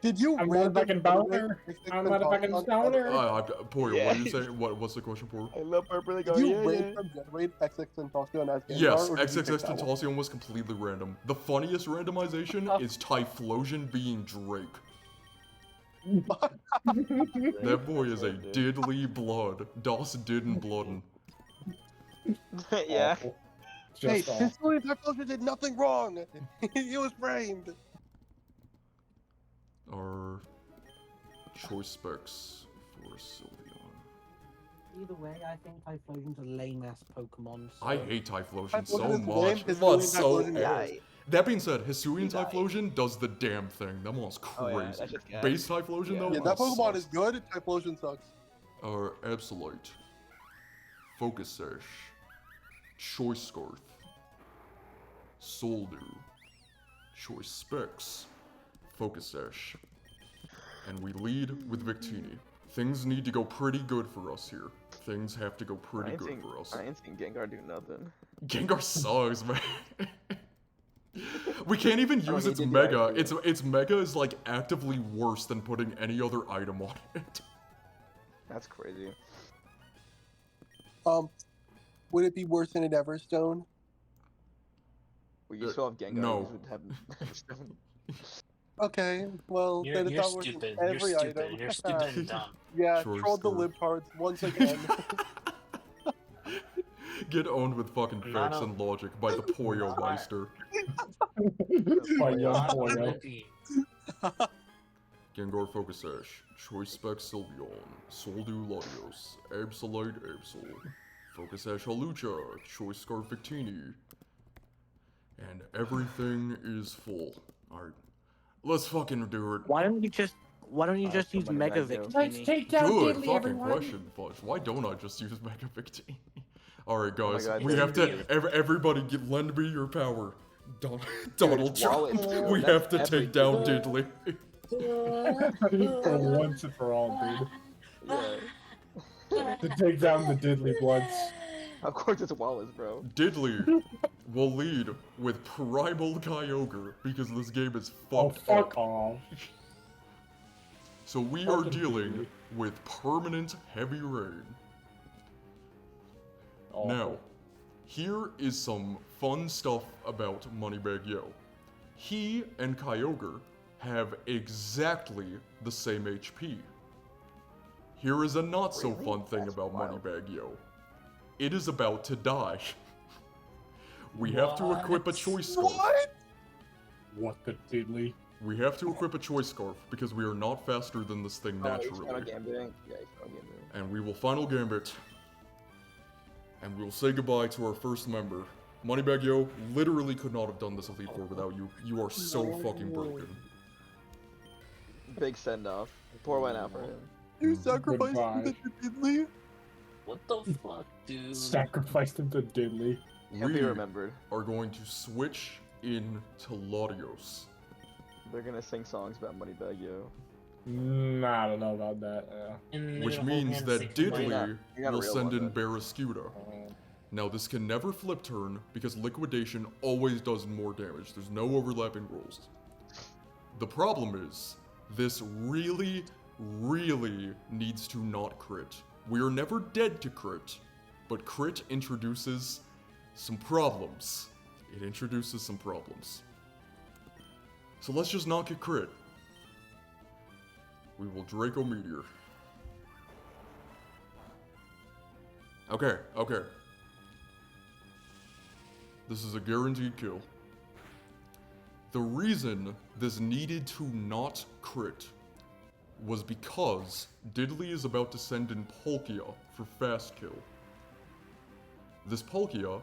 Speaker 4: Did you
Speaker 3: I'm
Speaker 4: random
Speaker 3: motherfucking boner. I'm motherfucking stoner.
Speaker 1: Poyo, what are you
Speaker 6: Yes.
Speaker 1: saying? What's the question, Poyo?
Speaker 6: I love purple.
Speaker 4: Did
Speaker 6: Go,
Speaker 4: you
Speaker 6: yeah, yeah.
Speaker 4: random generate XX Tentacion as Gengar,
Speaker 1: Yes,
Speaker 4: or did you pick
Speaker 1: XXX
Speaker 4: that one?
Speaker 1: Tentacion was completely random. The funniest randomization is Typhlosion being Drake. That boy is a diddly blood. Das didn't bloodin'.
Speaker 6: Yeah.
Speaker 3: Awful.
Speaker 4: Hey,
Speaker 3: Just awful.
Speaker 4: Sicilian Typhlosion did nothing wrong! He was framed!
Speaker 1: Our choice specs for Sylveon.
Speaker 2: Either way, I think Typhlosion's a lame-ass Pokemon. So...
Speaker 1: I hate Typhlosion so
Speaker 4: Typhlosion is
Speaker 1: much.
Speaker 4: lame,
Speaker 1: That's
Speaker 4: Hisuian
Speaker 1: so
Speaker 4: Typhlosion is
Speaker 6: Yeah.
Speaker 1: ass. That being said, Hisuian
Speaker 6: Yeah.
Speaker 1: Typhlosion does the damn thing. That one's
Speaker 6: Oh, yeah,
Speaker 1: crazy.
Speaker 6: that's just gas.
Speaker 1: Base Typhlosion
Speaker 6: Yeah.
Speaker 1: though?
Speaker 4: Yeah, that Pokemon
Speaker 1: sucks.
Speaker 4: is good, Typhlosion sucks.
Speaker 1: Our Absolute. Focus Sash. Choice Scarf. Soldew. Choice Specs. Focus Sash. And we lead with Victini. Things need to go pretty good for us here. Things have to go pretty good for us.
Speaker 6: I ain't seen Gengar do nothing.
Speaker 1: Gengar sucks, man. We can't even
Speaker 6: don't
Speaker 1: use
Speaker 6: need
Speaker 1: its
Speaker 6: to do
Speaker 1: Mega.
Speaker 6: anything.
Speaker 1: Its Mega is like actively worse than putting any other item on it.
Speaker 6: That's crazy.
Speaker 4: Would it be worse than an Everstone?
Speaker 6: Well, you still have Gengar.
Speaker 1: no.
Speaker 6: You would have...
Speaker 4: Okay, well,
Speaker 5: You're,
Speaker 4: then it's
Speaker 5: you're
Speaker 4: not worse than
Speaker 5: stupid.
Speaker 4: every
Speaker 5: You're stupid.
Speaker 4: item.
Speaker 5: You're stupid and dumb.
Speaker 4: Yeah,
Speaker 1: Choice
Speaker 4: trolled the
Speaker 1: Scarf.
Speaker 4: lib cards once again.
Speaker 1: Get owned with fucking
Speaker 5: Not
Speaker 1: facts
Speaker 5: a-
Speaker 1: and logic by the Poyo Meister.
Speaker 3: My young
Speaker 5: Not
Speaker 3: Poyo.
Speaker 5: repeat.
Speaker 1: Gengar Focus Sash. Choice Spec Sylveon. Soldew Latios. Absolite Absol. Focus Sash Halucha. Choice Scarf Victini. And everything is full. Alright. Let's fucking do it.
Speaker 2: Why don't you just
Speaker 6: for
Speaker 2: use
Speaker 6: money
Speaker 2: Mega
Speaker 6: back, yo.
Speaker 2: Victini?
Speaker 3: take down
Speaker 1: Good
Speaker 3: Diddley,
Speaker 1: fucking
Speaker 3: everyone.
Speaker 1: question, Fudge. Why don't I just use Mega Victini? Alright,
Speaker 6: Oh my
Speaker 1: guys.
Speaker 6: God,
Speaker 1: we have to.
Speaker 6: Diddley.
Speaker 1: Everybody, lend me your power. Donald Trump.
Speaker 6: Wallace,
Speaker 1: We
Speaker 6: that's
Speaker 1: have to take down
Speaker 6: everything.
Speaker 1: Diddley.
Speaker 3: For once and for all,
Speaker 6: Yeah.
Speaker 3: dude. To take down the Diddley Bloods.
Speaker 6: Of course it's Wallace, bro.
Speaker 1: Diddley will lead with Primal Kyogre because this game is
Speaker 3: Oh,
Speaker 1: fucked
Speaker 3: fuck
Speaker 1: up.
Speaker 3: off.
Speaker 1: So we are
Speaker 3: Fucking
Speaker 1: dealing
Speaker 3: Diddley.
Speaker 1: with permanent heavy rain.
Speaker 3: Awful.
Speaker 1: Now, here is some fun stuff about Moneybag Yo. He and Kyogre have exactly the same HP. Here is a not so
Speaker 6: Really?
Speaker 1: fun thing
Speaker 6: That's
Speaker 1: about
Speaker 6: wild.
Speaker 1: Moneybag Yo. It is about to die. We have to equip a
Speaker 5: What?
Speaker 1: choice scarf.
Speaker 4: What?
Speaker 3: What the Diddley?
Speaker 1: We have to equip a choice scarf because we are not faster than this thing
Speaker 6: Oh, he's Final
Speaker 1: naturally.
Speaker 6: Gambiting. Yeah, he's Final Gambiting.
Speaker 1: And we will final gambit. And we will say goodbye to our first member. Moneybag Yo literally could not have done this Elite Four without you. You are so fucking broken.
Speaker 6: Big send off. Poor went out for him.
Speaker 4: You sacrificed
Speaker 3: Goodbye.
Speaker 4: him to Diddley?
Speaker 5: What the fuck, dude?
Speaker 3: Sacrificed him to Diddley.
Speaker 6: He'll be
Speaker 1: We
Speaker 6: remembered.
Speaker 1: are going to switch in to Latios.
Speaker 6: They're gonna sing songs about Moneybag Yo.
Speaker 3: Nah, I don't know about that.
Speaker 5: And they're
Speaker 1: Which
Speaker 5: gonna hold
Speaker 1: means
Speaker 5: hands
Speaker 1: that
Speaker 5: sing some
Speaker 1: Diddley
Speaker 5: Minecraft.
Speaker 6: You got a
Speaker 1: will
Speaker 6: real
Speaker 1: send
Speaker 6: one,
Speaker 1: in
Speaker 6: then.
Speaker 1: Barraskewda. Now this can never flip turn because liquidation always does more damage. There's no overlapping rolls. The problem is, this really, really needs to not crit. We are never dead to crit, but crit introduces some problems. It introduces some problems. So let's just not get crit. We will Draco Meteor. Okay, okay. This is a guaranteed kill. The reason this needed to not crit was because Diddley is about to send in Palkia for fast kill. This Palkia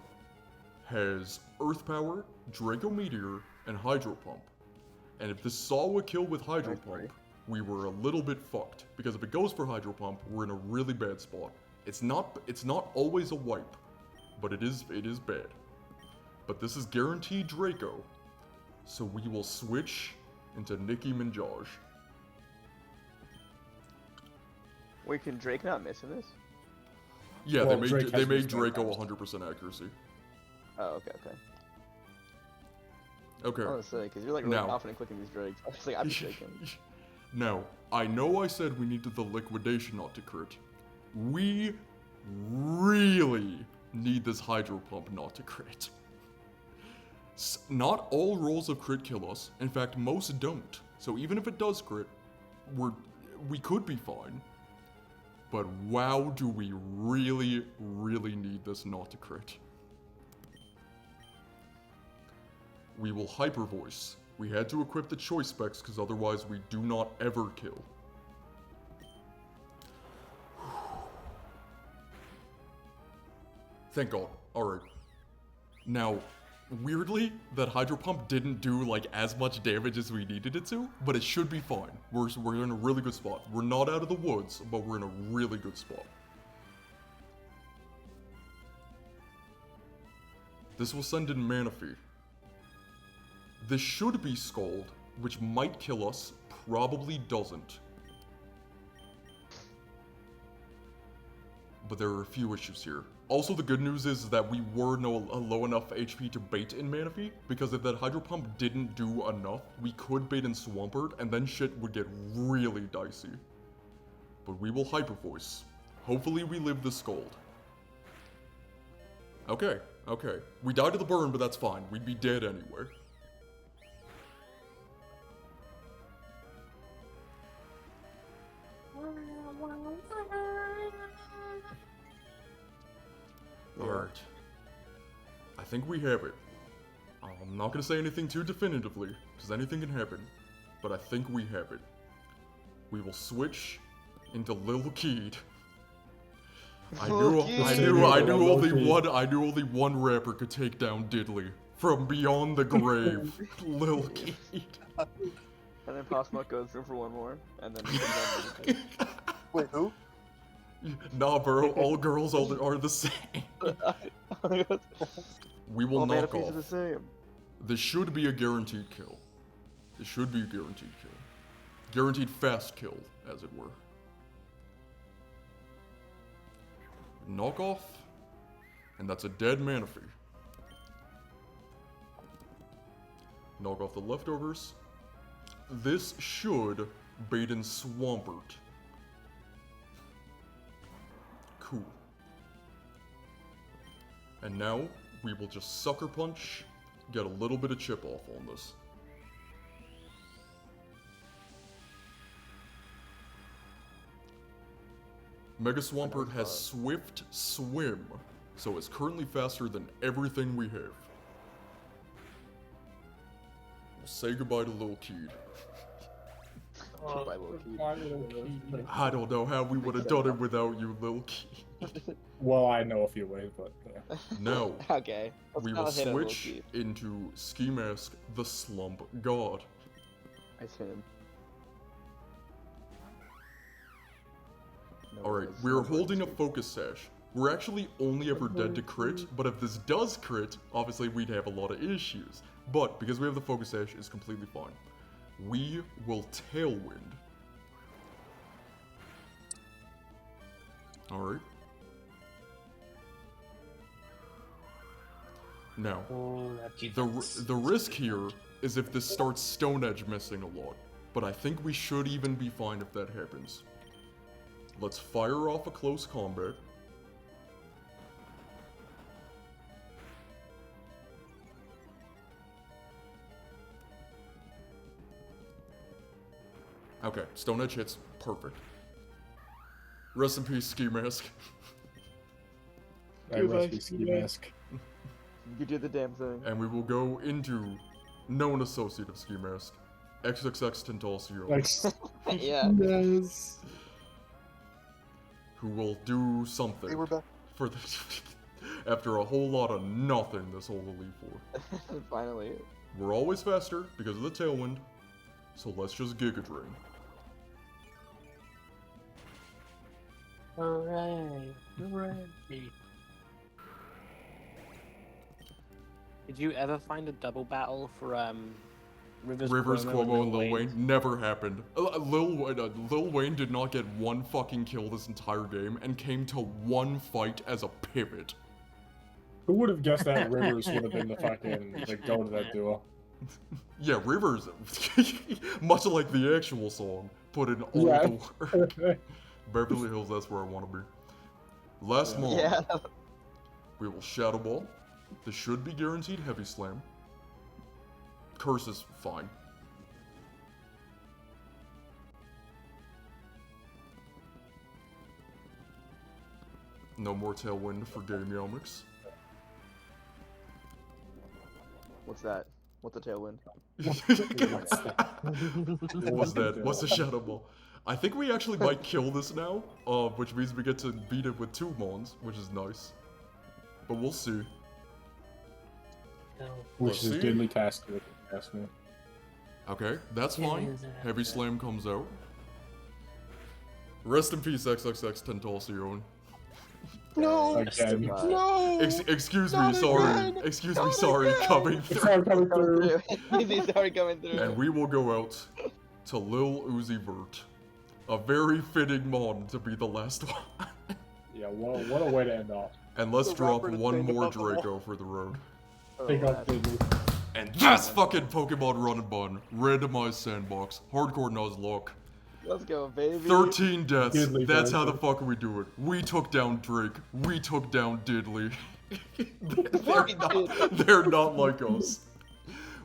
Speaker 1: has Earth Power, Draco Meteor, and Hydro Pump. And if this saw a kill with Hydro Pump, we were a little bit fucked. Because if it goes for Hydro Pump, we're in a really bad spot. It's not always a wipe, but it is bad. But this is guaranteed Draco, so we will switch into Nicki Minaj.
Speaker 6: Wait, can Drake not miss in this?
Speaker 1: Yeah,
Speaker 3: Well,
Speaker 1: they
Speaker 3: Drake
Speaker 1: made
Speaker 3: has missed
Speaker 1: Draco
Speaker 3: that
Speaker 1: 100% accuracy.
Speaker 6: Oh, okay, okay.
Speaker 1: Okay.
Speaker 6: Honestly, because you're like really
Speaker 1: Now.
Speaker 6: confident clicking these drakes. I was like, I'm shaking.
Speaker 1: Now, I know I said we needed the liquidation not to crit. We really need this hydro pump not to crit. Not all rolls of crit kill us. In fact, most don't. So even if it does crit, we could be fine. But wow, do we really, really need this not to crit. We will hyper voice. We had to equip the choice specs because otherwise we do not ever kill. Thank God. Alright. Now, weirdly, that hydro pump didn't do like as much damage as we needed it to, but it should be fine. We're in a really good spot. We're not out of the woods, but we're in a really good spot. This will send in Manaphy. This should be Scald, which might kill us, probably doesn't. But there are a few issues here. Also, the good news is that we were low enough HP to bait in Manaphy, because if that Hydro Pump didn't do enough, we could bait in Swampert, and then shit would get really dicey. But we will Hyper Voice. Hopefully we live the Scald. Okay, okay. We died to the burn, but that's fine. We'd be dead anyway. Alright. I think we have it. I'm not gonna say anything too definitively, because anything can happen. But I think we have it. We will switch into Lil Keed. I knew only one rapper could take down Diddley from beyond the grave. Lil Keed.
Speaker 6: And then Pop Smoke goes through for one more, and then he comes down.
Speaker 4: Wait, who?
Speaker 1: Nah, bro. All girls are the same. We will knock off.
Speaker 6: The same.
Speaker 1: This should be a guaranteed kill. This should be a guaranteed kill. Guaranteed fast kill, as it were. Knock off. And that's a dead Manaphy. Knock off the leftovers. This should bait in Swampert. Cool. And now, we will just Sucker Punch, get a little bit of chip off on this. Mega Swampert has Swift Swim, so it's currently faster than everything we have. We'll say goodbye to Lil Keed.
Speaker 6: Goodbye, Lil Keed.
Speaker 1: I don't know how we would have done it without you, Lil Keed.
Speaker 3: Well, I know a few ways, but yeah.
Speaker 1: Now,
Speaker 6: Okay.
Speaker 1: we will switch into Ski Mask, the Slump God.
Speaker 6: Nice him.
Speaker 1: Alright, we're holding a Focus Sash. We're actually only ever dead to crit, but if this does crit, obviously we'd have a lot of issues. But because we have the Focus Sash, it's completely fine. We will Tailwind. Alright. Now, the risk here is if this starts Stone Edge missing a lot, but I think we should even be fine if that happens. Let's fire off a close combat. Okay, Stone Edge hits. Perfect. Rest in peace, Ski Mask.
Speaker 3: Ski Mask.
Speaker 6: You did the damn thing.
Speaker 1: And we will go into known associate of Ski Mask, XXX Tentacion.
Speaker 6: Yeah.
Speaker 3: Yes.
Speaker 1: Who will do something
Speaker 4: Hey, we're back.
Speaker 1: for the after a whole lot of nothing this whole Elite Four.
Speaker 6: Finally.
Speaker 1: We're always faster because of the Tailwind, so let's just Giga Drain.
Speaker 2: Hooray! Hooray! Did you ever find a double battle for Rivers,
Speaker 1: Cuomo, and Lil Wayne? Never happened. Lil Wayne did not get one fucking kill this entire game and came to one fight as a pivot.
Speaker 3: Who would have guessed that Rivers would have been the fucking like go to that duo?
Speaker 1: Yeah, Rivers, much like the actual song, put in all
Speaker 3: Yeah.
Speaker 1: the work. Beverly Hills, that's where I want to be. Last
Speaker 3: Yeah.
Speaker 1: month,
Speaker 6: Yeah.
Speaker 1: we will Shadow Ball. This should be guaranteed Heavy Slam. Curse is fine. No more Tailwind for Game Yomics.
Speaker 6: What's that? What's a tailwind?
Speaker 1: What's that? What's a Shadow Ball? I think we actually might kill this now, which means we get to beat it with 2 Mons, which is nice. But we'll see.
Speaker 5: No.
Speaker 3: Which is
Speaker 1: see.
Speaker 3: deadly task if you ask me.
Speaker 1: Okay, that's
Speaker 5: Yeah,
Speaker 1: fine.
Speaker 5: is that-
Speaker 1: Heavy Slam comes out. Rest in peace, XXX Tentacion.
Speaker 4: No!
Speaker 3: Again.
Speaker 4: No!
Speaker 1: Excuse me,
Speaker 4: Not
Speaker 1: sorry.
Speaker 4: again!
Speaker 1: Excuse me,
Speaker 4: Not
Speaker 1: sorry,
Speaker 4: again!
Speaker 1: coming
Speaker 3: It's
Speaker 1: through.
Speaker 3: all coming through.
Speaker 6: He's already coming through.
Speaker 1: And we will go out to Lil Uzi Vert. A very fitting mon to be the last one.
Speaker 3: Yeah, what a way to end off.
Speaker 1: And let's
Speaker 4: The
Speaker 1: drop
Speaker 4: rapper to
Speaker 1: one
Speaker 4: stand
Speaker 1: more
Speaker 4: above the wall.
Speaker 1: Draco for the road.
Speaker 6: Oh,
Speaker 3: Take off
Speaker 6: last.
Speaker 3: Deadly.
Speaker 1: And that's fucking Pokemon Run and Bun. Randomized Sandbox. Hardcore Nuzlocke.
Speaker 6: Let's go, baby.
Speaker 1: 13 deaths.
Speaker 3: Diddley
Speaker 1: That's how the
Speaker 3: version.
Speaker 1: fuck we do it. We took down Drake. We took down Diddley.
Speaker 6: Fucking did.
Speaker 1: They're not like us.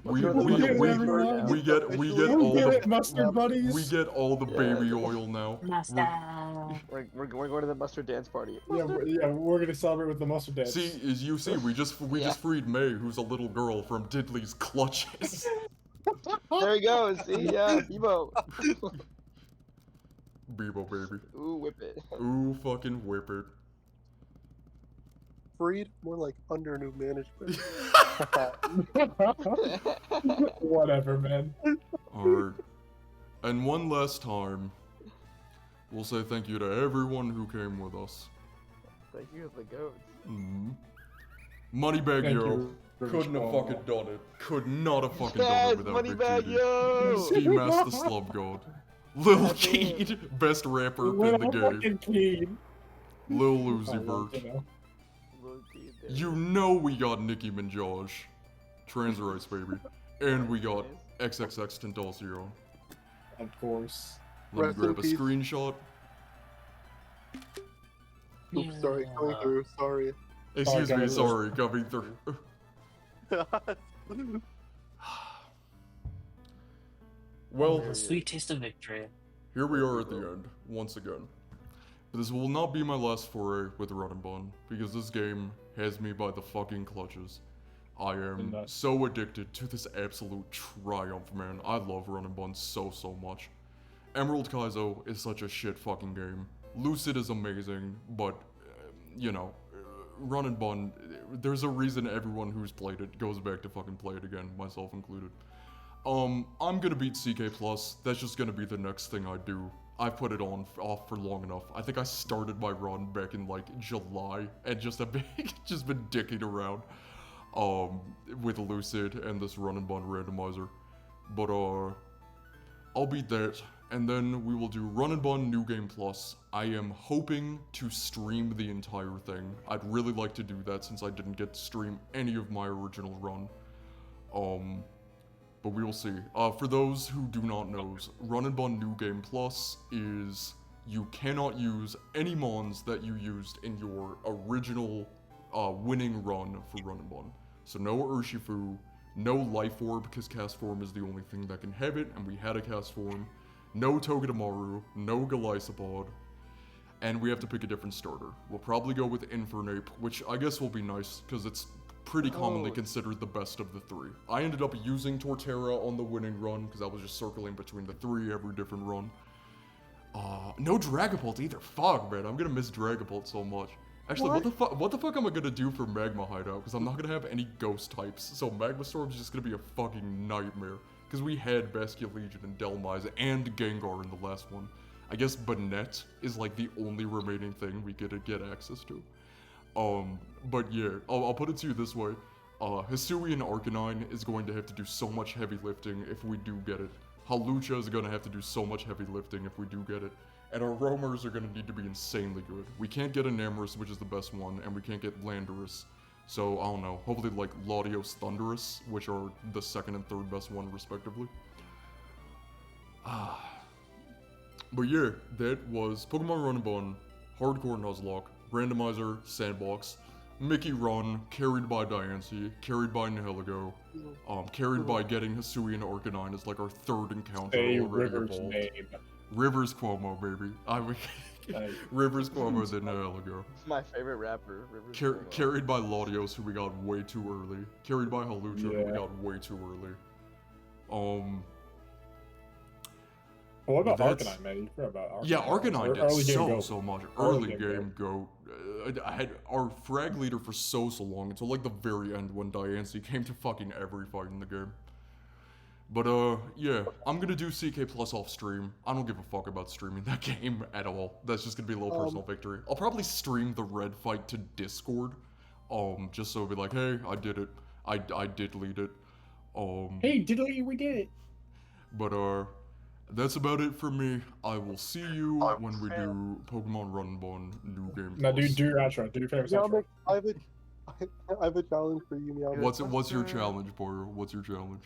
Speaker 1: We
Speaker 6: go to the
Speaker 1: we
Speaker 6: mustard
Speaker 1: we,
Speaker 3: everyone.
Speaker 1: we get
Speaker 3: You
Speaker 1: all
Speaker 3: get it,
Speaker 1: the
Speaker 3: mustard buddies.
Speaker 1: we get all the baby oil now.
Speaker 6: We're going to the mustard dance party.
Speaker 3: Yeah, we're gonna celebrate with the mustard dance.
Speaker 1: See, as you see, we just freed May, who's a little girl, from Diddley's clutches.
Speaker 6: There he goes. See, yeah, Bebo.
Speaker 1: Bebo baby.
Speaker 6: Ooh, whip it.
Speaker 1: Ooh, fucking whip it.
Speaker 4: Freed? More like under new management.
Speaker 3: Whatever, man.
Speaker 1: Alright. And one last time, we'll say thank you to everyone who came with us.
Speaker 6: Thank you, the goats.
Speaker 1: Moneybag
Speaker 3: Thank
Speaker 1: Yo.
Speaker 3: you.
Speaker 1: Couldn't have fucking done it. Could not have fucking done
Speaker 6: Yes,
Speaker 1: it without
Speaker 6: money
Speaker 1: Big
Speaker 6: bag,
Speaker 1: Titty.
Speaker 6: yo!
Speaker 1: Ski Mask the Slum God. Lil
Speaker 6: That's it.
Speaker 1: Keed, best rapper in
Speaker 3: Little
Speaker 1: the game.
Speaker 3: fucking keen.
Speaker 1: Lil
Speaker 3: I
Speaker 1: Uzi
Speaker 3: love
Speaker 1: Vert.
Speaker 3: to know.
Speaker 6: Little kid there.
Speaker 1: You know we got Nicki Minaj. Trans rights, baby. And we got XXX Tentacion.
Speaker 3: Of course.
Speaker 1: Let me
Speaker 4: Rest in
Speaker 1: grab a
Speaker 4: peace.
Speaker 1: screenshot.
Speaker 4: Oops, sorry, coming through, sorry.
Speaker 1: Excuse me,
Speaker 3: guys.
Speaker 1: sorry, coming through. Well,
Speaker 5: The sweet taste of victory.
Speaker 1: here we are at the end, once again. But this will not be my last foray with Run and Bun, because this game has me by the fucking clutches. I am
Speaker 3: Nuts.
Speaker 1: so addicted to this absolute triumph, man. I love Run and Bun so much. Emerald Kaizo is such a shit fucking game. Lucid is amazing, but, you know, Run and Bun, there's a reason everyone who's played it goes back to fucking play it again, myself included. I'm gonna beat CK+, that's just gonna be the next thing I do. I've put it off for long enough. I think I started my run back in like July and just been dicking around with Lucid and this Run and Bun randomizer. But I'll beat that, and then we will do Run and Bun New Game Plus. I am hoping to stream the entire thing. I'd really like to do that since I didn't get to stream any of my original run. But we will see. For those who do not know, Run and Bun New Game Plus is you cannot use any mons that you used in your original winning run for Run and Bun. So no Urshifu, no Life Orb because Cast Form is the only thing that can have it, and we had a Cast Form. No Togedemaru, no Galisapod, and we have to pick a different starter. We'll probably go with Infernape, which I guess will be nice because it's pretty commonly considered the best of the three. I ended up using Torterra on the winning run because I was just circling between the three every different run. No Dragapult either. Fuck, man, I'm gonna miss Dragapult so much. Actually, what the fuck am I gonna do for Magma Hideout? Because I'm not gonna have any ghost types, so Magma Storm's just gonna be a fucking nightmare. Because we had Basculegion and Delmise and Gengar in the last one. I guess Banette is like the only remaining thing we get access to. But yeah, I'll put it to you this way. Hisui and Arcanine is going to have to do so much heavy lifting if we do get it. Halucha is going to have to do so much heavy lifting if we do get it. And our roamers are going to need to be insanely good. We can't get Enamorus, which is the best one, and we can't get Landorus. So, I don't know. Hopefully, like, Latios Thunderous, which are the second and third best one, respectively. But yeah, that was Pokemon Run and Bun, Hardcore Nuzlocke, Randomizer, Sandbox, Mickey Run, carried by Diancie, carried by Nihilego, carried by getting Hisui and Arcanine as like our third encounter
Speaker 3: Say
Speaker 1: already
Speaker 3: River's
Speaker 1: evolved.
Speaker 3: name.
Speaker 1: Rivers Cuomo, baby. Rivers Cuomo than Nihilego.
Speaker 6: It's my favorite rapper. Rivers Cuomo.
Speaker 1: Carried by Latios, who we got way too early. Carried by Halucha, who we
Speaker 3: Yeah.
Speaker 1: got way too early.
Speaker 3: What about
Speaker 1: That's-
Speaker 3: Arcanine, man? You forgot about Arcanine.
Speaker 1: Yeah, Arcanine did
Speaker 3: Early game
Speaker 1: so
Speaker 3: go.
Speaker 1: much.
Speaker 3: Early
Speaker 1: Early
Speaker 3: game
Speaker 1: game go. I had our frag leader for so long until like the very end when Diancie came to fucking every fight in the game. But yeah, I'm gonna do CK Plus off stream. I don't give a fuck about streaming that game at all. That's just gonna be a little personal victory. I'll probably stream the red fight to Discord, just so it'll be like, hey, I did it. I did lead it.
Speaker 3: Hey, diddly, we did it.
Speaker 1: But that's about it for me. I will see you when we do Pokemon Run and Bun New Game
Speaker 3: Now,
Speaker 1: Plus.
Speaker 3: do your outro. Do your famous outro.
Speaker 4: Meowmix, I have a challenge for you, Meowmix.
Speaker 1: What's your challenge, Boyo? What's your challenge?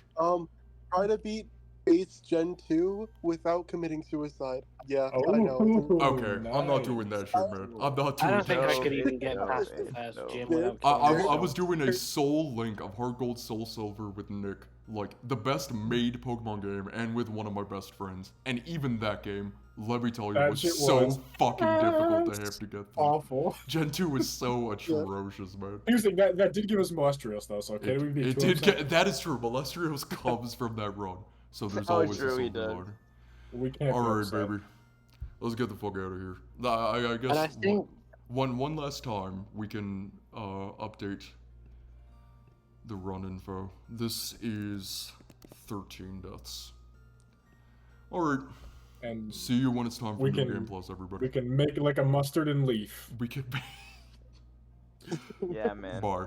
Speaker 4: Try to beat base Gen 2 without committing suicide. Yeah,
Speaker 3: Oh,
Speaker 4: I know.
Speaker 1: Okay, I'm not doing that shit, man. I'm not
Speaker 2: I
Speaker 1: doing
Speaker 2: don't think I
Speaker 1: that
Speaker 2: could
Speaker 1: shit.
Speaker 2: even get
Speaker 6: No,
Speaker 2: past the
Speaker 6: no.
Speaker 2: first gym
Speaker 4: Yeah.
Speaker 2: without
Speaker 1: I
Speaker 2: killing
Speaker 1: was doing a Soul Link of Heart Gold, Soul Silver with Nick, like the best made Pokemon game, and with one of my best friends. And even that game, let me tell you,
Speaker 3: That
Speaker 1: was
Speaker 3: shit
Speaker 1: so
Speaker 3: was
Speaker 1: fucking difficult to have to get through.
Speaker 3: Awful.
Speaker 1: Gen 2 was so atrocious, man.
Speaker 3: Here's the thing, that did give us Molesterios, though, so can we be
Speaker 1: It
Speaker 3: too
Speaker 1: did
Speaker 3: upset?
Speaker 1: get, that is true. Molesterios comes from that run, so there's
Speaker 6: Oh,
Speaker 1: always a
Speaker 6: true, he
Speaker 1: silver
Speaker 6: does.
Speaker 1: lining.
Speaker 3: We can't be
Speaker 1: All right,
Speaker 3: upset.
Speaker 1: baby. Let's get the fuck out of here. I guess
Speaker 2: I think-
Speaker 1: one last time we can update the run info. This is 13 deaths. All right.
Speaker 3: And
Speaker 1: See you when it's time for
Speaker 3: We
Speaker 1: New
Speaker 3: can-
Speaker 1: Game Plus, everybody.
Speaker 3: we can make it like a mustard and leaf.
Speaker 1: We can.
Speaker 6: Yeah, man.
Speaker 1: Bye.